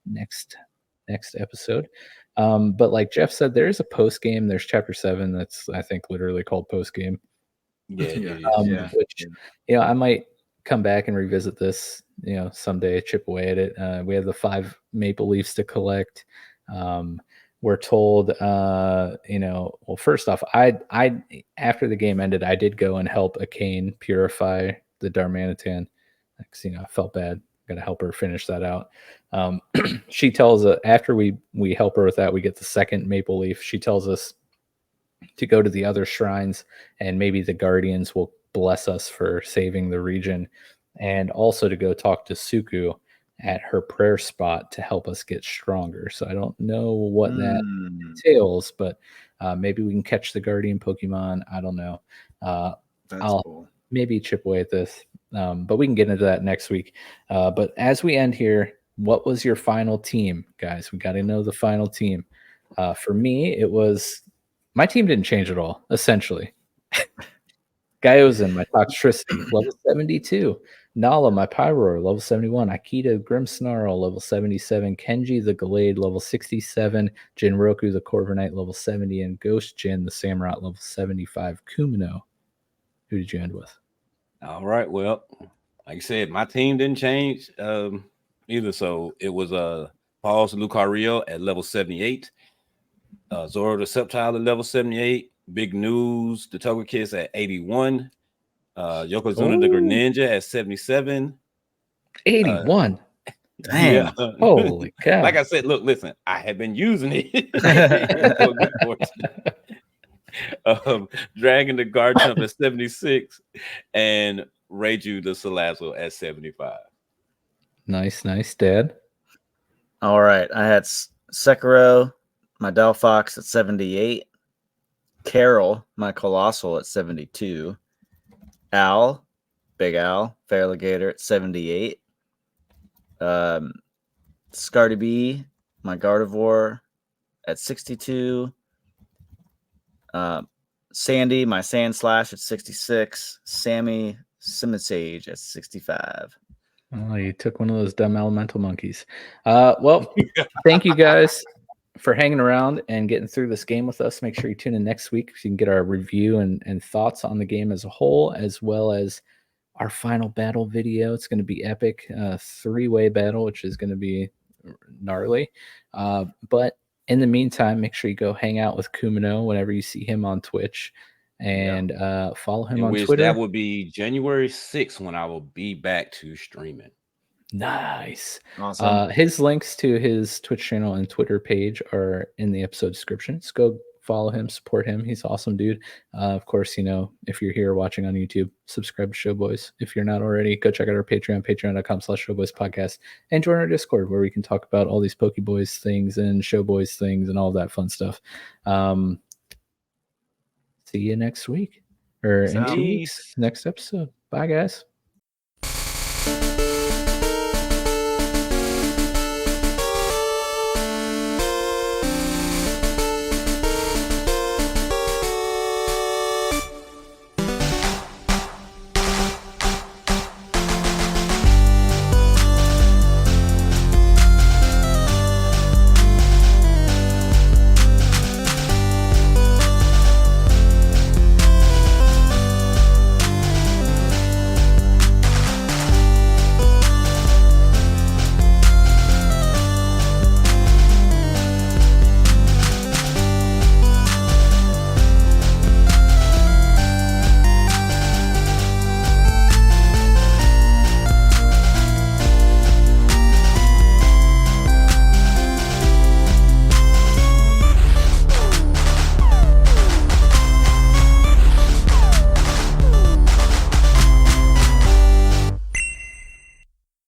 next episode. But like Jeff said, there is a post game. There's chapter 7 that's, I think, literally called post game. Yeah, it is. Which I might come back and revisit this, someday, chip away at it. We have the 5 maple leaves to collect. We're told, well, first off, I after the game ended, I did go and help Akane purify the Darmanitan, because I felt bad. Gonna help her finish that out. She tells us, after we help her with that, we get the second maple leaf. She tells us to go to the other shrines, and maybe the guardians will bless us for saving the region, and also to go talk to Suku at her prayer spot to help us get stronger. So I don't know what that entails, but maybe we can catch the guardian Pokemon. I don't know. I'll cool. Maybe chip away at this, but we can get into that next week. But as we end here, what was your final team, guys? We got to know the final team. For me, it was my team didn't change at all, essentially. Gyozin, my Toxtricity, level 72. Nala, my Pyroar, level 71. Akita, Grimmsnarl, level 77. Kenji, the Gallade, level 67. Jinroku, the Corviknight, level 70. And Ghost Jin, the Samurott, level 75. Kumino, who did you end with? All right. Well, like I said, my team didn't change either. So it was Paul's Lucario at level 78. Zoro the Sceptile at level 78. Big News, the Togekiss at 81. Yokozuna the Greninja at 77. 81. Dang. Yeah. Holy cow. Like I said, look, listen, I have been using it. Dragon the Garchomp at 76 and Reiju the Salazzle at 75. Nice, Dad. All right. I had Sekiro, my Delphox at 78. Carol, my Colossal at 72. Al, Big Al, Feraligatr at 78. Scardy, my Gardevoir at 62. Sandy, my Sandslash at 66. Sammy Simisage at 65. Oh, you took one of those dumb elemental monkeys. Well, thank you guys for hanging around and getting through this game with us. Make sure you tune in next week so you can get our review and thoughts on the game as a whole, as well as our final battle video. It's going to be epic, 3-way battle, which is going to be gnarly. But in the meantime, make sure you go hang out with Kumino whenever you see him on Twitch, and follow him on Twitter. That will be January 6th when I will be back to streaming. Nice. Awesome. His links to his Twitch channel and Twitter page are in the episode description. So go follow him, support him. He's awesome, dude. Of course, if you're here watching on YouTube, subscribe to Showboys. If you're not already, go check out our Patreon, patreon.com/showboyspodcast, and join our Discord where we can talk about all these PokéBoys things and Showboys things and all that fun stuff. See you next week or in 2 weeks, next episode. Bye, guys.